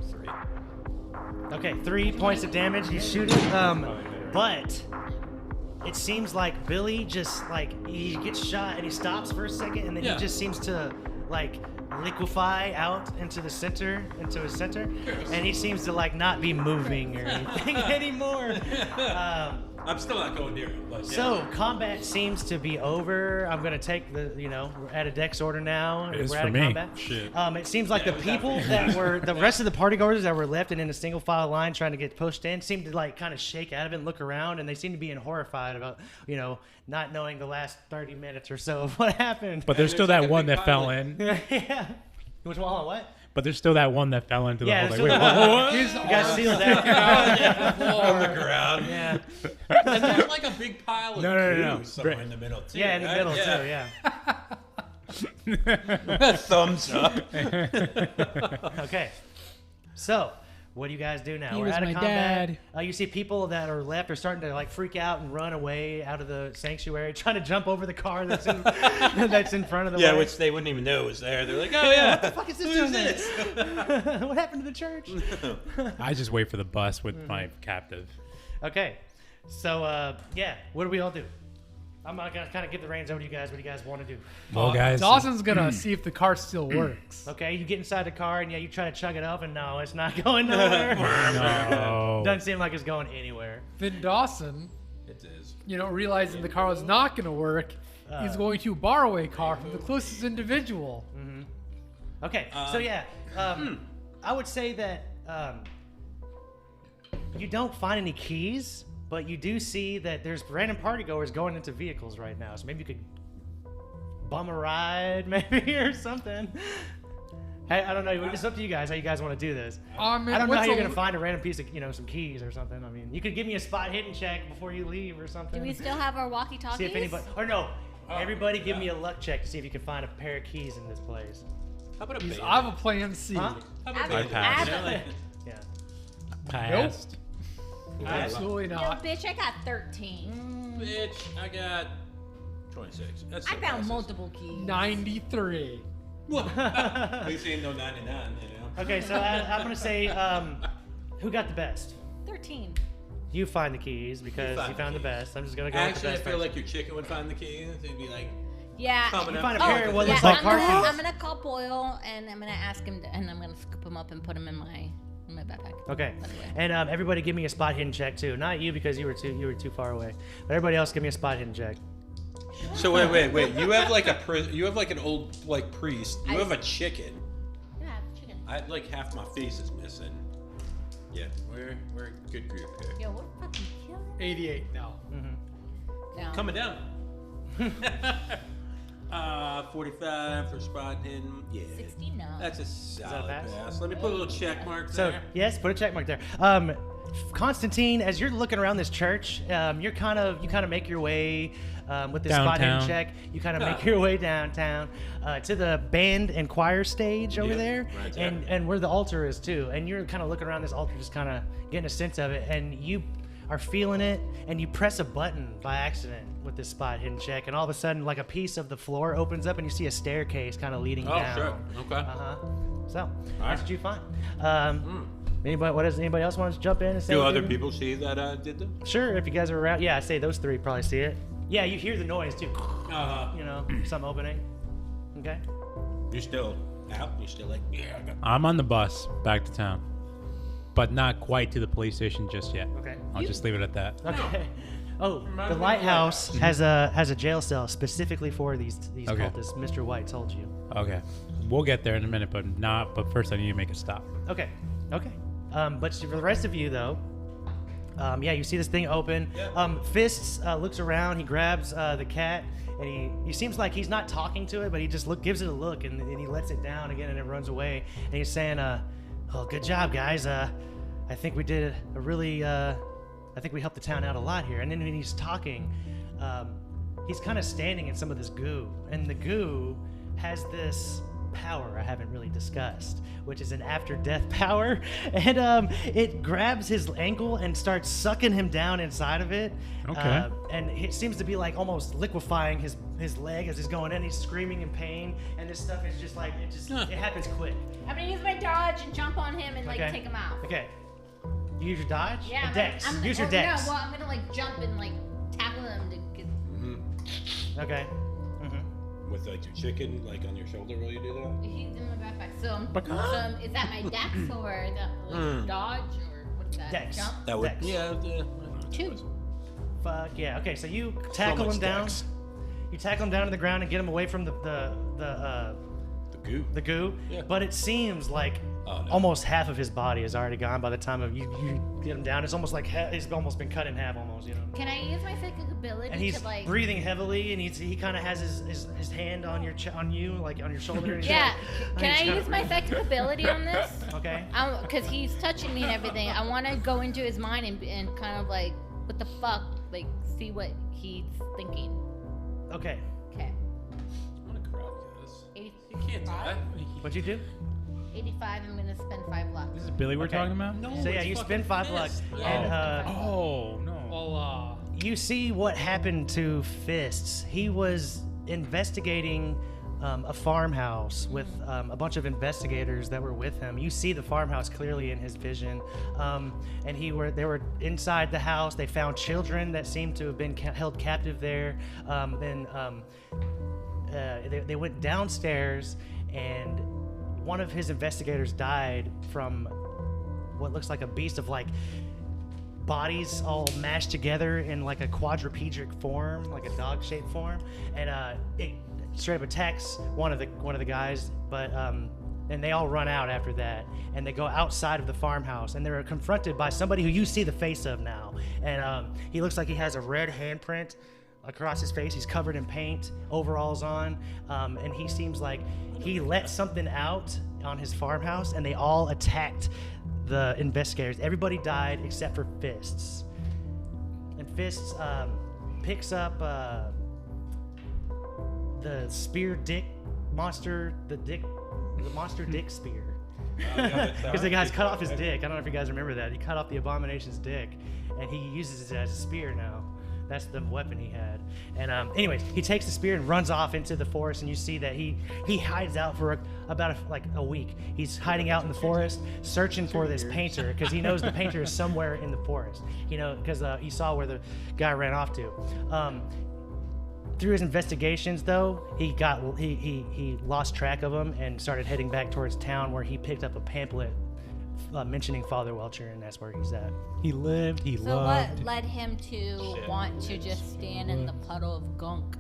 Speaker 4: 3.
Speaker 1: Okay, 3 points of damage. You shoot it. But it seems like Billy just like he gets shot and he stops for a second and then
Speaker 4: Yeah.
Speaker 1: he just seems to like liquefy out into his center, and he seems to like not be moving or anything anymore.
Speaker 4: I'm still not going near him. But
Speaker 1: So combat seems to be over. I'm gonna take we're at a dex order now.
Speaker 2: It is
Speaker 1: we're
Speaker 2: for
Speaker 1: out of
Speaker 2: me.
Speaker 1: combat.
Speaker 2: Shit.
Speaker 1: It seems like the people that were the rest of the party goers that were left and in a single file line trying to get pushed in seemed to like kind of shake out of it and look around, and they seem to be horrified about not knowing the last 30 minutes or so of what happened.
Speaker 2: But there's still
Speaker 4: like
Speaker 2: that
Speaker 4: a
Speaker 2: one
Speaker 4: big
Speaker 2: that fell
Speaker 4: pile
Speaker 2: in.
Speaker 1: Yeah. Which one? What?
Speaker 2: But there's still that one that fell into the
Speaker 1: Yeah,
Speaker 2: hole.
Speaker 1: there's
Speaker 2: Like,
Speaker 1: still
Speaker 2: wait,
Speaker 1: that
Speaker 2: what?
Speaker 5: His
Speaker 1: You guys
Speaker 5: arms
Speaker 1: sealed
Speaker 5: sticking
Speaker 1: that.
Speaker 5: out
Speaker 4: on the ground.
Speaker 1: Yeah.
Speaker 4: And there's like a big pile of
Speaker 2: No.
Speaker 4: goo somewhere
Speaker 2: Brit-
Speaker 4: in the middle too.
Speaker 1: Yeah, in the
Speaker 4: right?
Speaker 1: middle too. Yeah.
Speaker 4: Thumbs up.
Speaker 1: Okay. So, what do you guys do now?
Speaker 2: He
Speaker 1: We're
Speaker 2: was
Speaker 1: out of
Speaker 2: my
Speaker 1: combat.
Speaker 2: dad.
Speaker 1: You see people that are left are starting to like freak out and run away out of the sanctuary, trying to jump over the car that's in that's in front of the
Speaker 4: Yeah,
Speaker 1: way.
Speaker 4: which they wouldn't even know was there. They're like, oh yeah,
Speaker 1: What the fuck is this doing this? What happened to the church?
Speaker 2: I just wait for the bus with my captive.
Speaker 1: Okay. So, what do we all do? I'm gonna kind of give the reins over to you guys. What do you guys want to do?
Speaker 2: Well, guys.
Speaker 5: Dawson's gonna see if the car still works.
Speaker 1: Okay, you get inside the car and you try to chug it up, and no, it's not going nowhere.
Speaker 2: No.
Speaker 1: Doesn't seem like it's going anywhere.
Speaker 5: Then Dawson,
Speaker 4: it is.
Speaker 5: realizing the car was not gonna work, he's going to borrow a car from the closest individual.
Speaker 1: Okay, so I would say that you don't find any keys, but you do see that there's random partygoers going into vehicles right now. So maybe you could bum a ride, maybe, or something. Hey, I don't know. It's up to you guys how you guys want to do this. I don't know how
Speaker 5: what's
Speaker 1: you're
Speaker 5: a-
Speaker 1: gonna find a random piece of, some keys or something. I mean, you could give me a spot hidden check before you leave or something.
Speaker 3: Do we still have our walkie-talkies?
Speaker 1: See if anybody, or no, everybody give me a luck check to see if you can find a pair of keys in this place.
Speaker 4: How about a baby?
Speaker 5: I have a plan C.
Speaker 1: Huh?
Speaker 4: How about
Speaker 3: I
Speaker 4: a baby?
Speaker 2: passed.
Speaker 1: Yeah.
Speaker 2: Passed.
Speaker 5: Absolutely
Speaker 3: No,
Speaker 5: not.
Speaker 3: bitch, I got 13.
Speaker 4: Bitch, I got 26. That's
Speaker 3: I
Speaker 4: still
Speaker 3: found
Speaker 4: passes.
Speaker 3: multiple keys.
Speaker 5: 93.
Speaker 4: At least ain't no 99,
Speaker 1: Okay, so I'm gonna say, who got the best?
Speaker 3: 13.
Speaker 1: You find the keys because you found the best. I'm just gonna go.
Speaker 4: Actually, I
Speaker 1: with the best
Speaker 4: feel
Speaker 1: person.
Speaker 4: like your chicken would find the keys. He'd be like,
Speaker 3: Yeah.
Speaker 4: coming
Speaker 1: You
Speaker 4: up.
Speaker 1: find a pair of what looks
Speaker 3: Yeah,
Speaker 1: like car keys.
Speaker 3: I'm gonna call Boyle and I'm gonna ask him, and I'm gonna scoop him up and put him in my backpack.
Speaker 1: Okay,
Speaker 3: By the way.
Speaker 1: and everybody give me a spot hidden check too. Not you because you were too far away, but everybody else give me a spot hidden check.
Speaker 4: So wait. You have like you have like an old like priest. You have a chicken.
Speaker 3: Yeah, chicken.
Speaker 4: Like half my face is missing. Yeah, we're a good group here.
Speaker 3: Yo, what fucking killer?
Speaker 5: 88 now.
Speaker 3: No.
Speaker 4: Coming down. 45 for spot hidden. Yeah.
Speaker 3: 60, no.
Speaker 4: That's a solid
Speaker 1: pass?
Speaker 4: pass. Let me put a little check mark
Speaker 1: So
Speaker 4: there.
Speaker 1: yes, put a check mark there. Constantine, as you're looking around this church, you kind of make your way with this spot hidden
Speaker 2: Downtown.
Speaker 1: check. You kind of make your way downtown to the band and choir stage over
Speaker 4: Yeah,
Speaker 1: there,
Speaker 4: right there.
Speaker 1: and where the altar is too. And you're kind of looking around this altar, just kind of getting a sense of it, and you are feeling it, and you press a button by accident with this spot hidden check, and all of a sudden, like a piece of the floor opens up, and you see a staircase kind of leading
Speaker 4: Oh,
Speaker 1: down.
Speaker 4: sure. Okay.
Speaker 1: So that's
Speaker 4: right.
Speaker 1: what you find. Anybody else want to jump in and say?
Speaker 4: Do
Speaker 1: what
Speaker 4: other
Speaker 1: they-
Speaker 4: people see that I did them?
Speaker 1: Sure, if you guys are around. Yeah, I say those three probably see it. Yeah, you hear the noise too. You know, some opening. Okay.
Speaker 4: You still out? You still like, yeah. I got-
Speaker 2: I'm on the bus back to town, but not quite to the police station just yet.
Speaker 1: Okay.
Speaker 2: I'll just leave it at that.
Speaker 1: Okay. Oh, the lighthouse has a jail cell specifically for these
Speaker 2: Okay.
Speaker 1: cultists. Mr. White told you.
Speaker 2: Okay, we'll get there in a minute, but first I need to make a stop.
Speaker 1: Okay. Okay. But for the rest of you though, yeah, you see this thing open. Fists looks around. He grabs the cat, and he seems like he's not talking to it, but he just gives it a look, and he lets it down again, and it runs away. And he's saying, "Oh, good job, guys. I think we did a really. I think we helped the town out a lot here." And then when he's talking, he's kind of standing in some of this goo, and the goo has this power I haven't really discussed, which is an after-death power, and it grabs his ankle and starts sucking him down inside of it.
Speaker 2: Okay.
Speaker 1: And it seems to be like almost liquefying his leg as he's going in. He's screaming in pain, and this stuff is just like it happens quick.
Speaker 3: I'm gonna use my dodge and jump on him and like
Speaker 1: Okay.
Speaker 3: take him out.
Speaker 1: Okay. You use your dodge?
Speaker 3: Yeah.
Speaker 1: And dex.
Speaker 3: I'm
Speaker 1: Use your dex.
Speaker 3: No, well, I'm gonna like jump and like tackle him to get.
Speaker 1: Okay.
Speaker 4: With like your chicken like on your shoulder while you do that?
Speaker 3: He's in my backpack. So is that my dex or the like, dodge or what's that?
Speaker 1: Dex.
Speaker 3: Jump?
Speaker 4: That would,
Speaker 1: Dex.
Speaker 4: yeah.
Speaker 3: 2.
Speaker 1: Fuck yeah. Okay, so you tackle
Speaker 4: much
Speaker 1: him down.
Speaker 4: dex.
Speaker 1: You tackle him down to the ground and get him away from the
Speaker 4: The goo.
Speaker 1: goo.
Speaker 4: Yeah.
Speaker 1: But it seems like
Speaker 4: Oh, no.
Speaker 1: almost half of his body is already gone by the time of you get him down. It's almost like he's almost been cut in half almost, you know.
Speaker 3: Can I use my psychic ability
Speaker 1: And he's
Speaker 3: to like?
Speaker 1: breathing heavily, and he kind of has his hand on you, like on your shoulder. And he's
Speaker 3: Yeah.
Speaker 1: like-
Speaker 3: Can
Speaker 1: he's
Speaker 3: I
Speaker 1: kinda-
Speaker 3: use my psychic ability on this?
Speaker 1: Okay.
Speaker 3: Because he's touching me and everything. I want to go into his mind and kind of like, what the fuck, like see what he's thinking.
Speaker 1: Okay.
Speaker 3: Okay.
Speaker 4: I'm gonna crowd guys.
Speaker 3: 80,
Speaker 4: You can't do that.
Speaker 1: What'd you do?
Speaker 3: 85. I'm gonna spend 5 luck.
Speaker 2: This is Billy we're
Speaker 1: Okay.
Speaker 2: talking about?
Speaker 4: No,
Speaker 1: So yeah,
Speaker 4: it's
Speaker 1: you
Speaker 4: fucking
Speaker 1: spend 5 luck,
Speaker 4: fist.
Speaker 1: and
Speaker 2: Oh no.
Speaker 5: Well,
Speaker 1: you see what happened to Fists. He was investigating a farmhouse with a bunch of investigators that were with him. You see the farmhouse clearly in his vision, and they were inside the house. They found children that seemed to have been held captive there. They went downstairs, and one of his investigators died from what looks like a beast of like bodies all mashed together in like a quadrupedic form, like a dog-shaped form, and it straight up attacks one of the guys, but and they all run out after that, and they go outside of the farmhouse, and they're confronted by somebody who you see the face of now, and he looks like he has a red handprint across his face. He's covered in paint, overalls on, and he seems like he let something out on his farmhouse, and they all attacked the investigators. Everybody died except for Fists. And Fists picks up the spear dick monster, the monster dick spear. Because the guy's cut off his dick. I don't know if you guys remember that. He cut off the abomination's dick, and he uses it as a spear now. That's the weapon he had. And anyways, he takes the spear and runs off into the forest, and you see that he hides out for about a week. He's hiding out in the forest, searching for this painter, because he knows the painter is somewhere in the forest. Because he saw where the guy ran off to. Through his investigations, though, he lost track of him and started heading back towards town, where he picked up a pamphlet mentioning Father Welcher, and that's where he's at.
Speaker 2: He lived, he
Speaker 3: So
Speaker 2: loved.
Speaker 3: what led him to want to just stand in the puddle of gunk?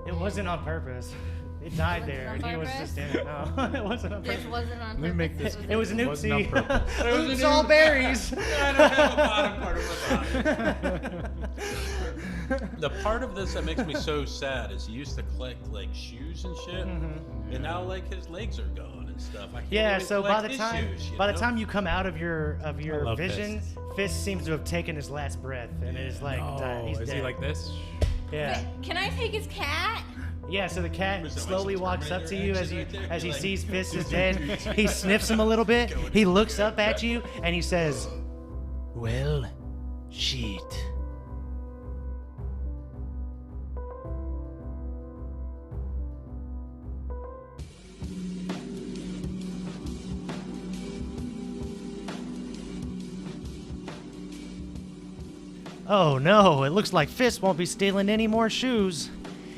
Speaker 1: It wasn't on purpose. It died
Speaker 3: Wasn't
Speaker 1: there,
Speaker 3: on
Speaker 1: and he was
Speaker 3: purpose?
Speaker 1: just in it. No, it wasn't on
Speaker 3: This
Speaker 1: purpose.
Speaker 3: wasn't on purpose.
Speaker 2: Let me make this.
Speaker 1: It was an
Speaker 2: Wasn't on
Speaker 1: oopsie.
Speaker 2: purpose.
Speaker 1: Oops, all berries.
Speaker 4: I don't have a bottom part of my body. The part of this that makes me so sad is he used to collect like shoes and shit, and now like his legs are gone and stuff. I can't
Speaker 1: Yeah,
Speaker 4: even
Speaker 1: so by
Speaker 4: collect
Speaker 1: the
Speaker 4: his
Speaker 1: time
Speaker 4: shoes,
Speaker 1: by the
Speaker 4: know?
Speaker 1: time you come out of your
Speaker 2: love
Speaker 1: vision, Fist seems to have taken his last breath, and it is like he's
Speaker 2: is
Speaker 1: dead.
Speaker 2: he like this?
Speaker 1: Yeah.
Speaker 3: Can I take his cat?
Speaker 1: Yeah, so the cat
Speaker 4: Was that
Speaker 1: slowly
Speaker 4: like
Speaker 1: walks up to you as
Speaker 4: Terminator action right there?
Speaker 1: as he
Speaker 4: Like-
Speaker 1: sees Fist is dead. He sniffs him a little bit. He looks up at you and he says, "Well, shit." Oh no, it looks like Fist won't be stealing any more shoes.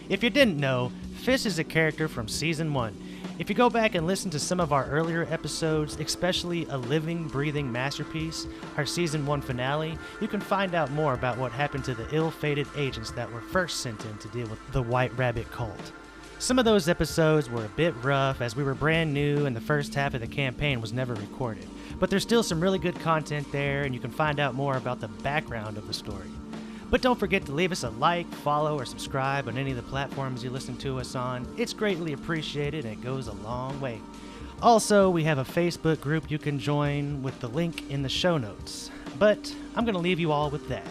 Speaker 1: If you didn't know, Fist is a character from Season 1. If you go back and listen to some of our earlier episodes, especially A Living, Breathing Masterpiece, our Season 1 finale, you can find out more about what happened to the ill-fated agents that were first sent in to deal with the White Rabbit cult. Some of those episodes were a bit rough as we were brand new and the first half of the campaign was never recorded. But there's still some really good content there, and you can find out more about the background of the story. But don't forget to leave us a like, follow, or subscribe on any of the platforms you listen to us on. It's greatly appreciated and it goes a long way. Also, we have a Facebook group you can join with the link in the show notes. But I'm going to leave you all with that.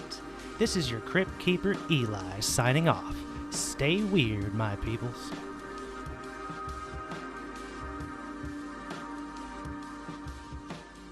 Speaker 1: This is your Crypt Keeper Eli signing off. Stay weird, my peoples.